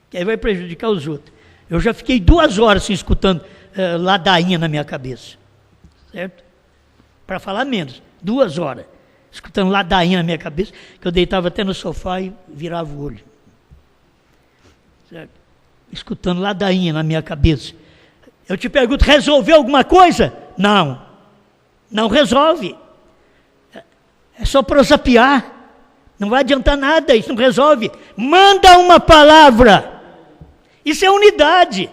Que aí vai prejudicar os outros. Eu já fiquei 2 horas assim, escutando ladainha na minha cabeça. Certo? Para falar menos, 2 horas. Escutando ladainha na minha cabeça, que eu deitava até no sofá e virava o olho. Certo? Escutando ladainha na minha cabeça. Eu te pergunto, resolveu alguma coisa? Não resolve. É só prosapiar. Não vai adiantar nada, isso não resolve. Manda uma palavra. Isso é unidade.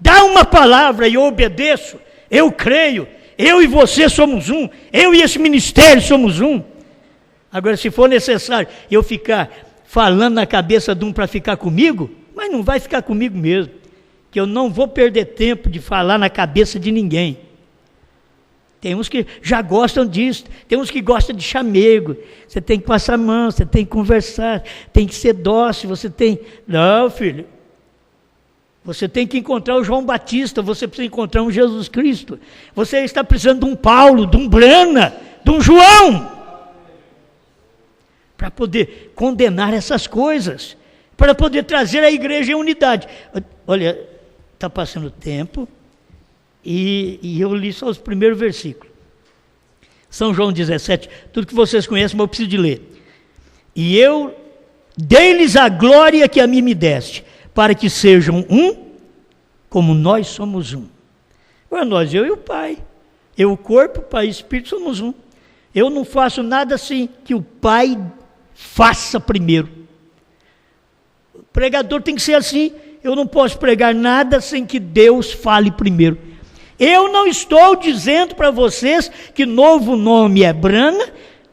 Dá uma palavra e eu obedeço. Eu creio. Eu e você somos um. Eu e esse ministério somos um. Agora, se for necessário eu ficar falando na cabeça de um para ficar comigo, mas não vai ficar comigo mesmo. Que eu não vou perder tempo de falar na cabeça de ninguém. Tem uns que já gostam disso, tem uns que gostam de chamego. Você tem que passar a mão, você tem que conversar, tem que ser dócil, você tem... Não, filho. Você tem que encontrar o João Batista, você precisa encontrar um Jesus Cristo. Você está precisando de um Paulo, de um Brana, de um João. Para poder condenar essas coisas. Para poder trazer a igreja em unidade. Olha, está passando o tempo. E eu li só os primeiros versículos. São João 17, tudo que vocês conhecem, mas eu preciso de ler. E eu dei-lhes a glória que a mim me deste, para que sejam um, como nós somos um. Nós, eu e o Pai. Eu, o corpo, o Pai e o Espírito somos um. Eu não faço nada assim que o Pai faça primeiro. O pregador tem que ser assim. Eu não posso pregar nada sem que Deus fale primeiro. Eu não estou dizendo para vocês que novo nome é Brana,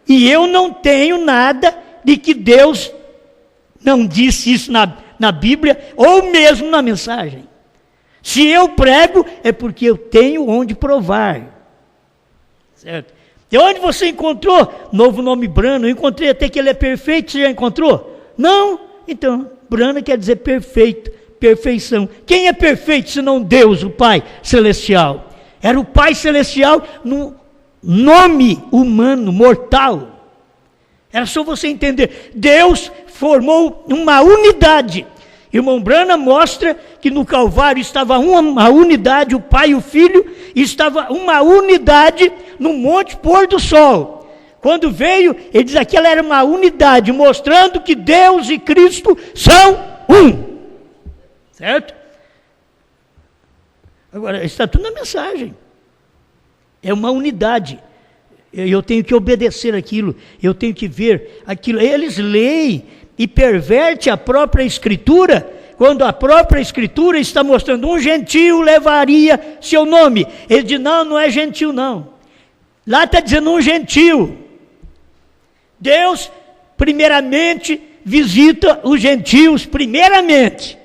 e eu não tenho nada de que Deus não disse isso na Bíblia, ou mesmo na mensagem. Se eu prego, é porque eu tenho onde provar. Certo? E onde você encontrou novo nome Brana? Eu encontrei até que ele é perfeito, você já encontrou? Não? Então, Brana quer dizer perfeito. Perfeição. Quem é perfeito senão Deus, o Pai Celestial? Era o Pai Celestial no nome humano, mortal. Era só você entender. Deus formou uma unidade. Irmão Brana mostra que no Calvário estava uma unidade, o Pai e o Filho, e estava uma unidade no Monte Pôr do Sol. Quando veio, ele diz que aquela era uma unidade, mostrando que Deus e Cristo são um. Certo? Agora, está tudo na mensagem. É uma unidade. Eu tenho que obedecer aquilo. Eu tenho que ver aquilo. Eles leem e pervertem a própria Escritura, quando a própria Escritura está mostrando um gentio levaria seu nome. Ele diz, não é gentio não. Lá está dizendo um gentio. Deus, primeiramente, visita os gentios, primeiramente.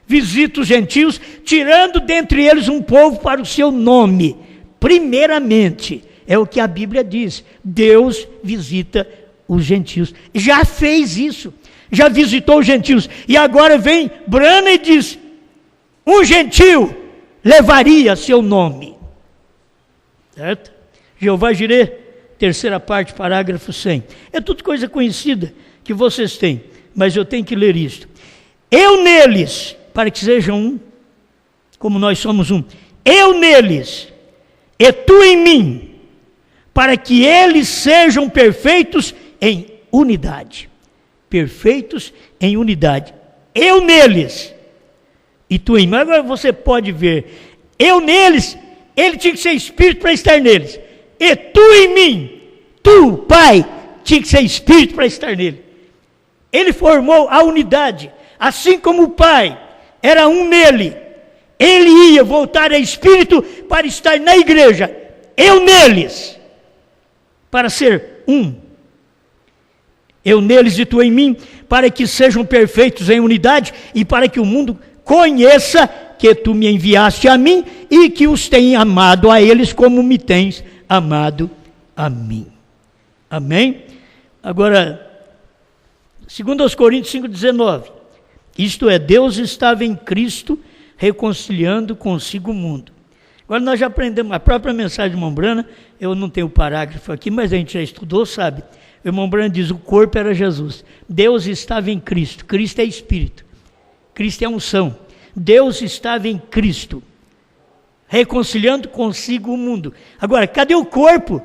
Visita os gentios, tirando dentre eles um povo para o seu nome. primeiramente, é o que a Bíblia diz, Deus visita os gentios. Já fez isso, já visitou os gentios, e agora vem Branham e diz, um gentio levaria seu nome. Certo? Jeová Jireh, terceira parte, parágrafo 100. É tudo coisa conhecida que vocês têm, mas eu tenho que ler isto. Eu neles, para que sejam um, como nós somos um. Eu neles, e tu em mim, para que eles sejam perfeitos em unidade. Perfeitos em unidade. Eu neles, e tu em mim. Agora você pode ver, eu neles, ele tinha que ser espírito para estar neles. E tu em mim, tu, Pai, tinha que ser espírito para estar nele. Ele formou a unidade, assim como o Pai era um nele, ele ia voltar a espírito para estar na igreja, eu neles, para ser um. Eu neles e tu em mim, para que sejam perfeitos em unidade e para que o mundo conheça que tu me enviaste a mim e que os tenha amado a eles como me tens amado a mim. Amém? Agora, 2 Coríntios 5,19. Isto é, Deus estava em Cristo reconciliando consigo o mundo. Agora nós já aprendemos, a própria mensagem de irmão Branham, eu não tenho o parágrafo aqui, mas a gente já estudou, sabe? O irmão Branham diz, o corpo era Jesus. Deus estava em Cristo. Cristo é Espírito. Cristo é unção. Deus estava em Cristo, reconciliando consigo o mundo. Agora, cadê o corpo?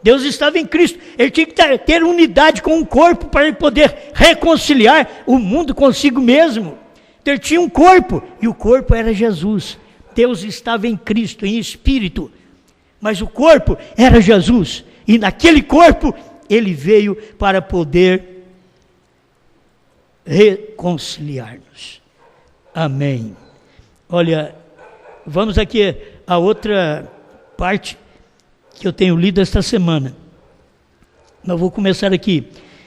Deus estava em Cristo, ele tinha que ter unidade com o corpo para ele poder reconciliar o mundo consigo mesmo. Então, ele tinha um corpo, e o corpo era Jesus. Deus estava em Cristo, em espírito, mas o corpo era Jesus, e naquele corpo ele veio para poder reconciliar-nos. Amém. Olha, vamos aqui a outra parte que eu tenho lido esta semana. Eu vou começar aqui.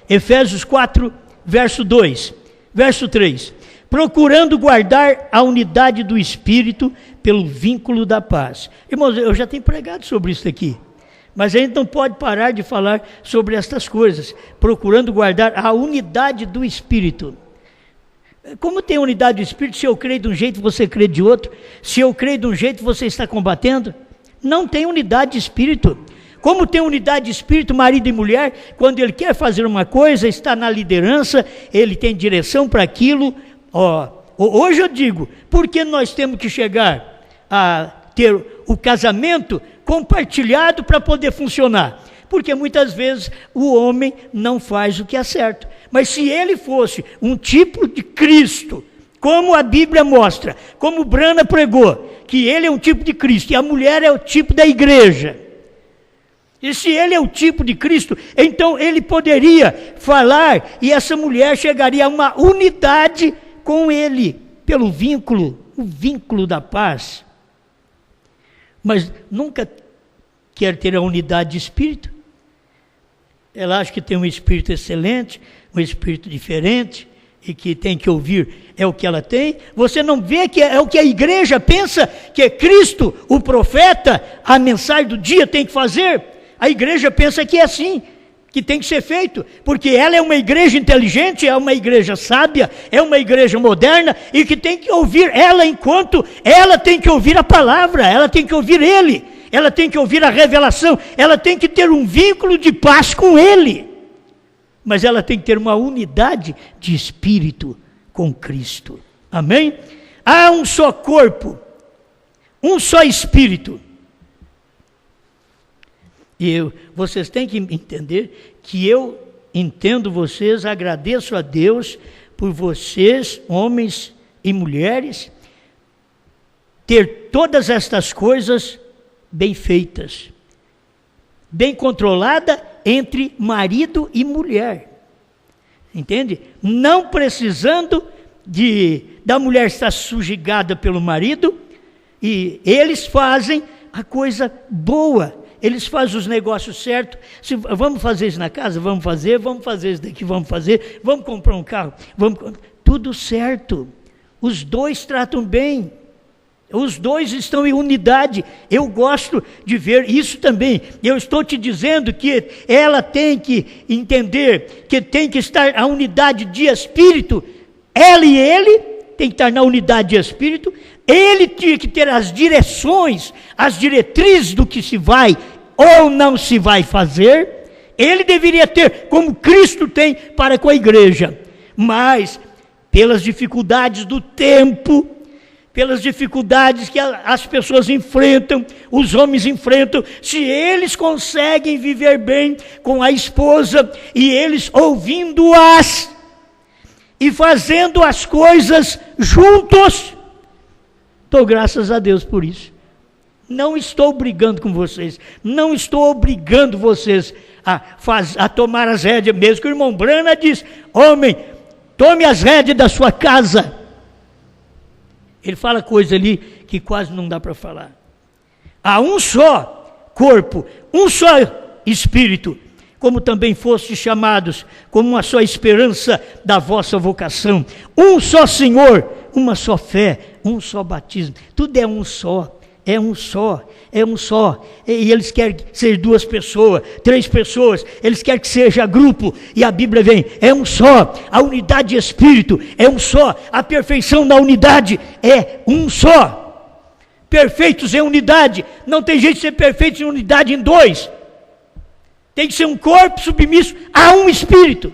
Efésios 4, verso 2, verso 3. Procurando guardar a unidade do Espírito pelo vínculo da paz. Irmãos, eu já tenho pregado sobre isso aqui, mas a gente não pode parar de falar sobre estas coisas. Procurando guardar a unidade do Espírito. Como tem unidade do Espírito? Se eu creio de um jeito, você crê de outro. Se eu creio de um jeito, você está combatendo. Não tem unidade de Espírito. Como tem unidade de Espírito, marido e mulher, quando ele quer fazer uma coisa, está na liderança, ele tem direção para aquilo. Hoje eu digo, por que nós temos que chegar a ter o casamento compartilhado para poder funcionar? Porque muitas vezes o homem não faz o que é certo. Mas se ele fosse um tipo de Cristo, como a Bíblia mostra, como Branham pregou, que ele é um tipo de Cristo e a mulher é o tipo da igreja. E se ele é o tipo de Cristo, então ele poderia falar e essa mulher chegaria a uma unidade com ele, pelo vínculo, o vínculo da paz. Mas nunca quer ter a unidade de espírito. Ela acha que tem um espírito excelente, um espírito diferente, e que tem que ouvir é o que ela tem. Você não vê que é o que a igreja pensa, que é Cristo, o profeta, a mensagem do dia tem que fazer? A igreja pensa que é assim, que tem que ser feito, porque ela é uma igreja inteligente, é uma igreja sábia, é uma igreja moderna, e que tem que ouvir ela enquanto ela tem que ouvir a palavra, ela tem que ouvir ele, ela tem que ouvir a revelação, ela tem que ter um vínculo de paz com ele, mas ela tem que ter uma unidade de espírito com Cristo. Amém? Há um só corpo, um só espírito. E vocês têm que entender que eu entendo vocês, agradeço a Deus por vocês, homens e mulheres, ter todas estas coisas bem feitas, bem controlada entre marido e mulher. Entende? Não precisando da mulher estar subjugada pelo marido, e eles fazem a coisa boa. Eles fazem os negócios certos. Vamos fazer isso na casa? Vamos fazer isso daqui, vamos comprar um carro, tudo certo. Os dois tratam bem. Os dois estão em unidade. Eu gosto de ver isso também. Eu estou te dizendo que ela tem que entender que tem que estar a unidade de espírito. Ela e ele tem que estar na unidade de espírito. Ele tinha que ter as direções, as diretrizes do que se vai ou não se vai fazer. Ele deveria ter, como Cristo tem para com a igreja. Mas, pelas dificuldades do tempo, pelas dificuldades que as pessoas enfrentam, os homens enfrentam, se eles conseguem viver bem com a esposa, e eles ouvindo-as, e fazendo as coisas juntos, dou graças a Deus por isso. Não estou brigando com vocês, não estou obrigando vocês a tomar as rédeas, mesmo que o irmão Brana diz: homem, tome as rédeas da sua casa. Ele fala coisa ali que quase não dá para falar. Há um só corpo, um só espírito, como também fostes chamados, como uma só esperança da vossa vocação. Um só Senhor, uma só fé, um só batismo. Tudo é um só. É um só, é um só. E eles querem ser 2 pessoas, 3 pessoas, eles querem que seja grupo, e a Bíblia vem, é um só. A unidade de espírito é um só. A perfeição da unidade é um só. Perfeitos em unidade. Não tem jeito de ser perfeitos em unidade em 2. Tem que ser um corpo submisso a um espírito.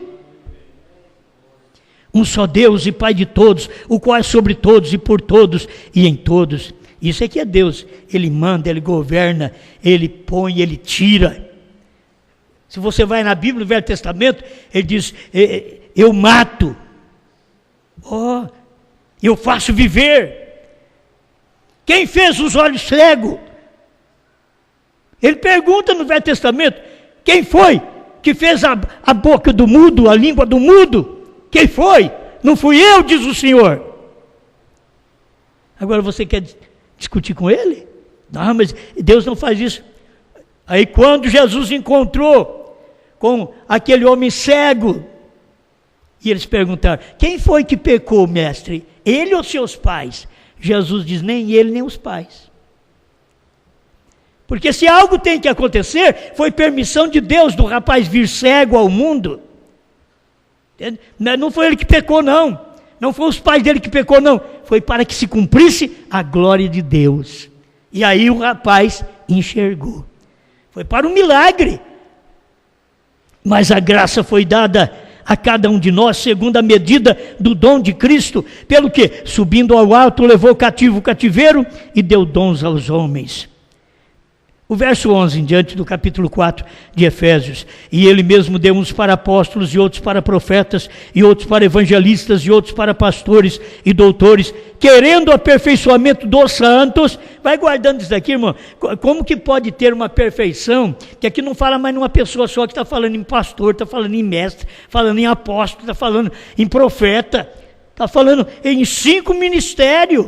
Um só Deus e Pai de todos, o qual é sobre todos e por todos e em todos. Isso é que é Deus. Ele manda, Ele governa, Ele põe, Ele tira. Se você vai na Bíblia, no Velho Testamento, Ele diz: eu mato, eu faço viver. Quem fez os olhos cegos? Ele pergunta no Velho Testamento: quem foi que fez a boca do mudo, a língua do mudo? Quem foi? Não fui eu, diz o Senhor. Agora você quer discutir com ele? Não, mas Deus não faz isso. Aí quando Jesus encontrou com aquele homem cego, e eles perguntaram: quem foi que pecou, mestre? Ele ou seus pais? Jesus diz: nem ele, nem os pais. Porque se algo tem que acontecer, foi permissão de Deus do rapaz vir cego ao mundo. Não foi ele que pecou, não. Não foi os pais dele que pecou, não. Foi para que se cumprisse a glória de Deus. E aí o rapaz enxergou. Foi para um milagre. Mas a graça foi dada a cada um de nós, segundo a medida do dom de Cristo. Pelo que, subindo ao alto, levou cativo o cativeiro e deu dons aos homens. O verso 11, em diante do capítulo 4 de Efésios: e ele mesmo deu uns para apóstolos, e outros para profetas, e outros para evangelistas, e outros para pastores e doutores, querendo o aperfeiçoamento dos santos. Vai guardando isso daqui, irmão. Como que pode ter uma perfeição, que aqui não fala mais numa pessoa só, que está falando em pastor, está falando em mestre, falando em apóstolo, está falando em profeta, está falando em 5 ministérios.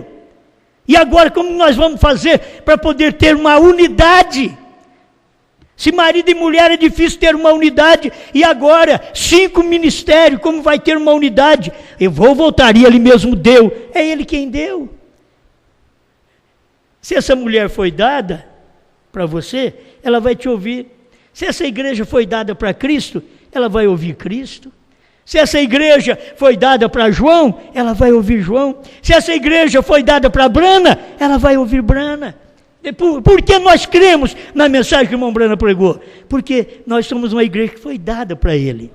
E agora, como nós vamos fazer para poder ter uma unidade? Se marido e mulher é difícil ter uma unidade, e agora 5 ministérios, como vai ter uma unidade? Eu vou voltar, e ele mesmo deu, é ele quem deu. Se essa mulher foi dada para você, ela vai te ouvir. Se essa igreja foi dada para Cristo, ela vai ouvir Cristo. Se essa igreja foi dada para João, ela vai ouvir João. Se essa igreja foi dada para Brana, ela vai ouvir Brana. Por que nós cremos na mensagem que o irmão Brana pregou? Porque nós somos uma igreja que foi dada para ele.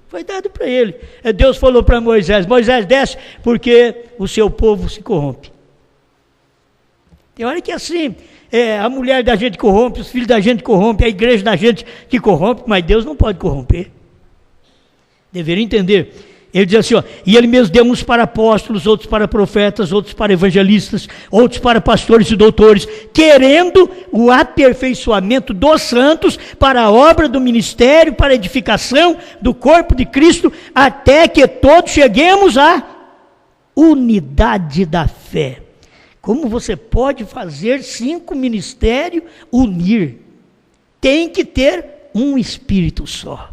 Foi dado para ele. Deus falou para Moisés: Moisés, desce, porque o seu povo se corrompe. Tem hora que é assim, a mulher da gente corrompe, os filhos da gente corrompe, a igreja da gente que corrompe, mas Deus não pode corromper. Deveria entender. Ele diz assim: e ele mesmo deu uns para apóstolos, outros para profetas, outros para evangelistas, outros para pastores e doutores, querendo o aperfeiçoamento dos santos para a obra do ministério, para a edificação do corpo de Cristo, até que todos cheguemos à unidade da fé. Como você pode fazer 5 ministérios unir? Tem que ter um espírito só.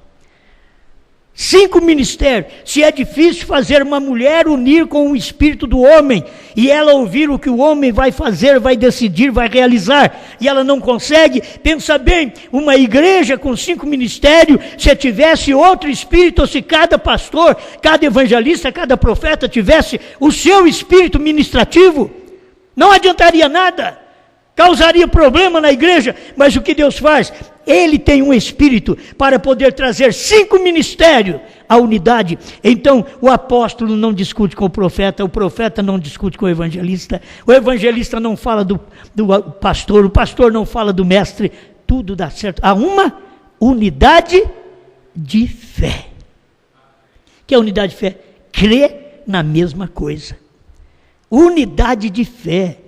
5 ministérios. Se é difícil fazer uma mulher unir com o espírito do homem, e ela ouvir o que o homem vai fazer, vai decidir, vai realizar, e ela não consegue, pensa bem, uma igreja com 5 ministérios, se tivesse outro espírito, ou se cada pastor, cada evangelista, cada profeta tivesse o seu espírito ministrativo, não adiantaria nada, causaria problema na igreja. Mas o que Deus faz? Ele tem um espírito para poder trazer 5 ministérios à unidade. Então o apóstolo não discute com o profeta não discute com o evangelista não fala do pastor, o pastor não fala do mestre, tudo dá certo. Há uma unidade de fé. Que é a unidade de fé? Crer na mesma coisa. Unidade de fé.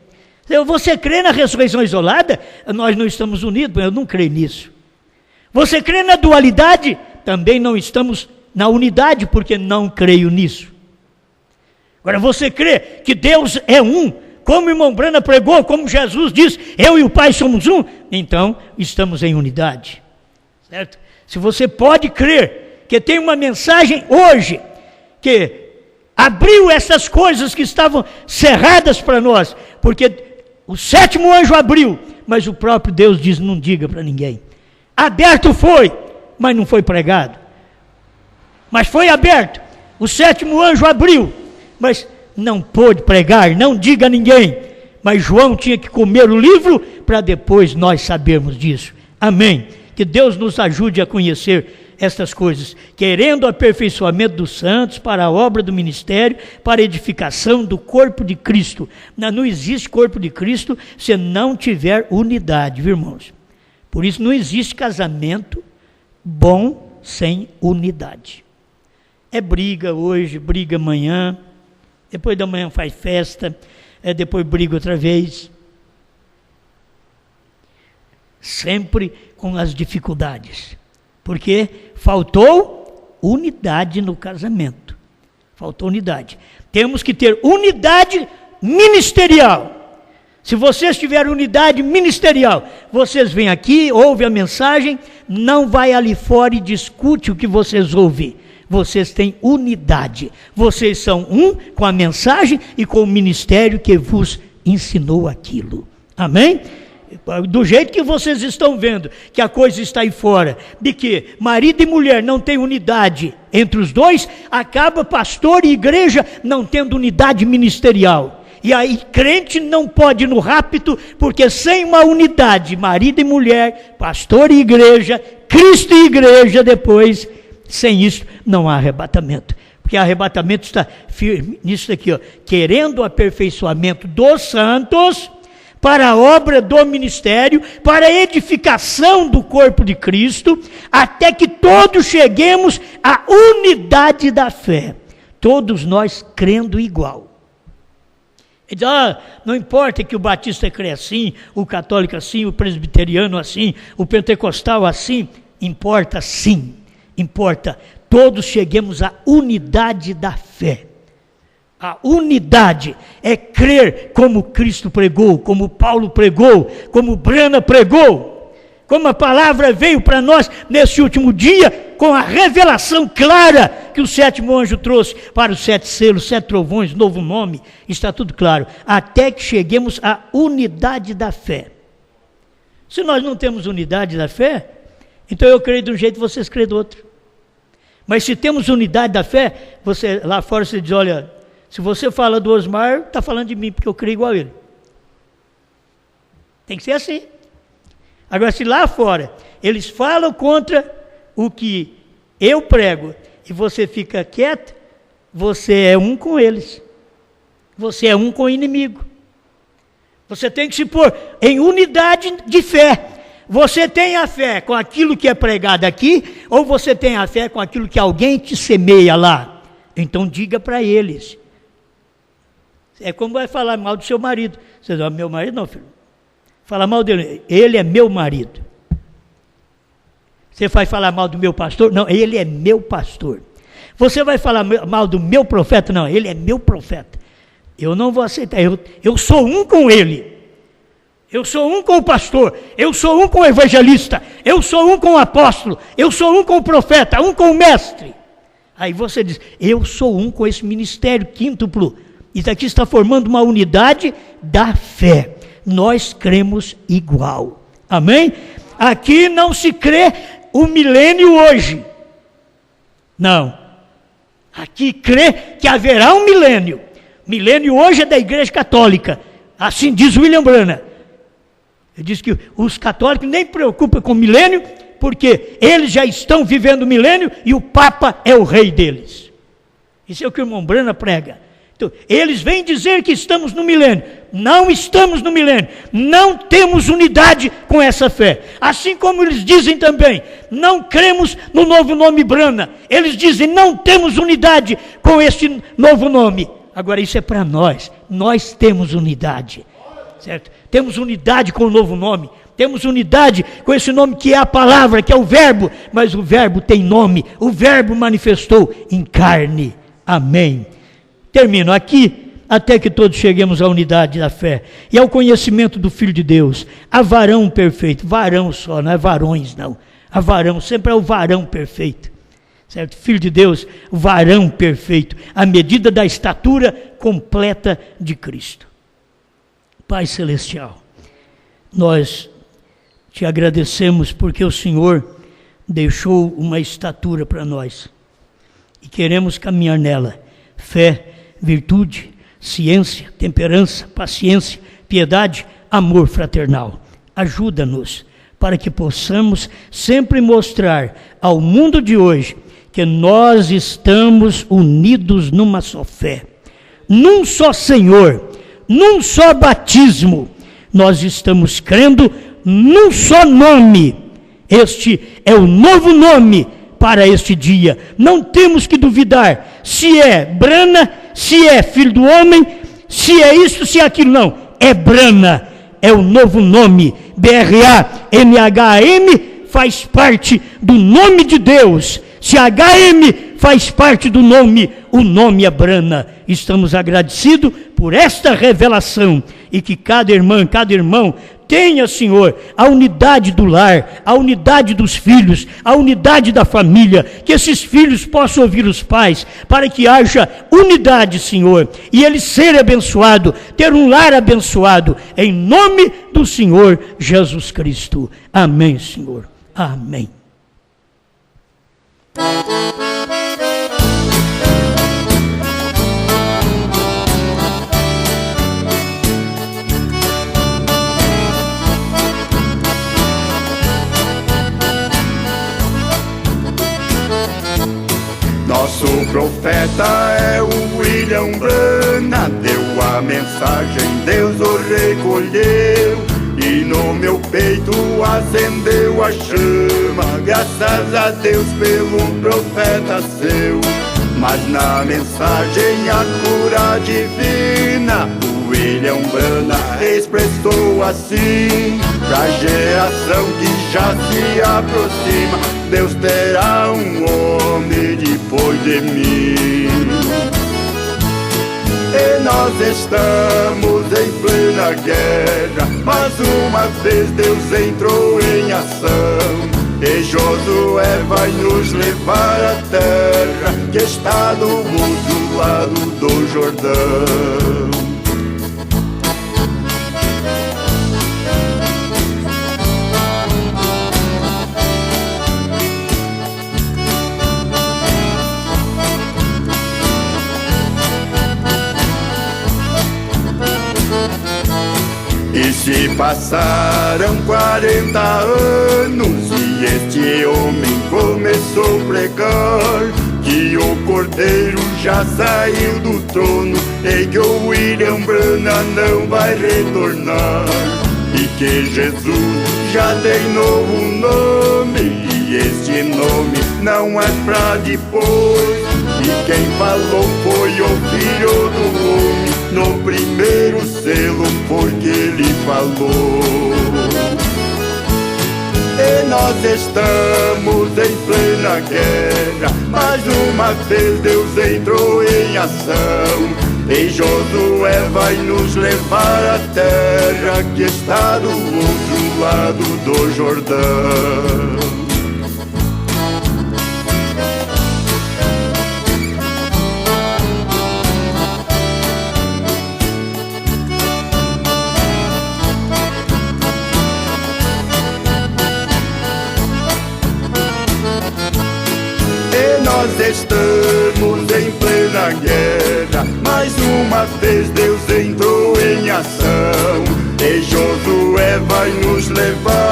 Você crê na ressurreição isolada? Nós não estamos unidos, eu não creio nisso. Você crê na dualidade? Também não estamos na unidade, porque não creio nisso. Agora, você crê que Deus é um, como o irmão Brana pregou, como Jesus diz, eu e o Pai somos um? Então, estamos em unidade. Certo? Se você pode crer que tem uma mensagem hoje, que abriu essas coisas que estavam cerradas para nós, porque o 7º anjo abriu, mas o próprio Deus diz, não diga para ninguém. Aberto foi, mas não foi pregado. Mas foi aberto. O 7º anjo abriu, mas não pôde pregar, não diga a ninguém. Mas João tinha que comer o livro para depois nós sabermos disso. Amém. Que Deus nos ajude a conhecer estas coisas, querendo o aperfeiçoamento dos santos para a obra do ministério, para a edificação do corpo de Cristo. Não existe corpo de Cristo se não tiver unidade, viu, irmãos? Por isso não existe casamento bom sem unidade. É briga hoje, briga amanhã, depois da manhã faz festa, depois briga outra vez. Sempre com as dificuldades. Porque faltou unidade no casamento. Faltou unidade. Temos que ter unidade ministerial. Se vocês tiverem unidade ministerial, vocês vêm aqui, ouvem a mensagem, não vai ali fora e discute o que vocês ouvem. Vocês têm unidade. Vocês são um com a mensagem e com o ministério que vos ensinou aquilo. Amém? Do jeito que vocês estão vendo, que a coisa está aí fora, de que marido e mulher não têm unidade entre os dois, acaba pastor e igreja não tendo unidade ministerial. E aí crente não pode ir no rapto, porque sem uma unidade, marido e mulher, pastor e igreja, Cristo e igreja depois, sem isso não há arrebatamento. Porque arrebatamento está firme nisso aqui, ó, querendo o aperfeiçoamento dos santos, para a obra do ministério, para a edificação do corpo de Cristo, até que todos cheguemos à unidade da fé, todos nós crendo igual. Então, não importa que o batista crê assim, o católico assim, o presbiteriano assim, o pentecostal assim, importa sim, importa, todos cheguemos à unidade da fé. A unidade é crer como Cristo pregou, como Paulo pregou, como Brana pregou, como a palavra veio para nós nesse último dia, com a revelação clara que o 7º anjo trouxe para os 7 selos, 7 trovões, novo nome, está tudo claro, até que cheguemos à unidade da fé. Se nós não temos unidade da fé, então eu creio de um jeito e vocês creem do outro. Mas se temos unidade da fé, você, lá fora você diz, olha, se você fala do Osmar, está falando de mim, porque eu creio igual a ele. Tem que ser assim. Agora, se lá fora eles falam contra o que eu prego, e você fica quieto, você é um com eles. Você é um com o inimigo. Você tem que se pôr em unidade de fé. Você tem a fé com aquilo que é pregado aqui, ou você tem a fé com aquilo que alguém te semeia lá? Então diga para eles. É como vai falar mal do seu marido. Você diz, meu marido não, filho. Fala mal dele. Ele é meu marido. Você vai falar mal do meu pastor? Não, ele é meu pastor. Você vai falar mal do meu profeta? Não, ele é meu profeta. Eu não vou aceitar. Eu sou um com ele. Eu sou um com o pastor. Eu sou um com o evangelista. Eu sou um com o apóstolo. Eu sou um com o profeta. Um com o mestre. Aí você diz, eu sou um com esse ministério quíntuplo. Isso aqui está formando uma unidade da fé. Nós cremos igual. Amém? Aqui não se crê o milênio hoje. Não. Aqui crê que haverá um milênio. Milênio hoje é da Igreja Católica. Assim diz William Branham. Ele diz que os católicos nem preocupam com o milênio, porque eles já estão vivendo o milênio e o Papa é o rei deles. Isso é o que o irmão Branham prega. Então, eles vêm dizer que estamos no milênio. Não estamos no milênio. Não temos unidade com essa fé. Assim como eles dizem também, não cremos no novo nome Branham. Eles dizem, não temos unidade com este novo nome. Agora, isso é para nós. Nós temos unidade. Certo? Temos unidade com o novo nome. Temos unidade com esse nome que é a palavra, que é o verbo. Mas o verbo tem nome. O verbo manifestou em carne. Amém. Termino aqui, até que todos cheguemos à unidade da fé e ao conhecimento do Filho de Deus, a varão perfeito, varão só, não é varões não, a varão, sempre é o varão perfeito, certo? Filho de Deus, varão perfeito, à medida da estatura completa de Cristo. Pai Celestial, nós te agradecemos porque o Senhor deixou uma estatura para nós e queremos caminhar nela, fé, virtude, ciência, temperança, paciência, piedade, amor fraternal. Ajuda-nos para que possamos sempre mostrar ao mundo de hoje que nós estamos unidos numa só fé, num só Senhor, num só batismo. Nós estamos crendo num só nome. Este é o novo nome para este dia. Não temos que duvidar se é Branham, se é filho do homem, se é isso, se é aquilo. Não, é Branham, é o novo nome. B-R-A-N-H-A-M faz parte do nome de Deus. Se H-M faz parte do nome, o nome é Branham. Estamos agradecidos por esta revelação e que cada irmã, cada irmão tenha, Senhor, a unidade do lar, a unidade dos filhos, a unidade da família, que esses filhos possam ouvir os pais, para que haja unidade, Senhor, e eles serem abençoados, ter um lar abençoado, em nome do Senhor Jesus Cristo. Amém, Senhor. Amém. Nosso profeta é o William Branham, deu a mensagem, Deus o recolheu, e no meu peito acendeu a chama, graças a Deus pelo profeta seu. Mas na mensagem a cura divina, o William Branham expressou assim: pra geração que já se aproxima, Deus terá um homem depois de mim. E nós estamos em plena guerra, mas uma vez Deus entrou em ação, e Josué vai nos levar à terra que está do outro lado do Jordão. E se passaram 40 anos e este homem começou a pregar que o Cordeiro já saiu do trono e que o William Branham não vai retornar, e que Jesus já tem novo nome, e este nome não é pra depois. E quem falou foi o Filho do Homem, no primeiro selo porque ele falou. E nós estamos em plena guerra, mais uma vez Deus entrou em ação, e Josué vai nos levar à terra que está do outro lado do Jordão. Nós estamos em plena guerra, mais uma vez Deus entrou em ação, e Josué vai nos levar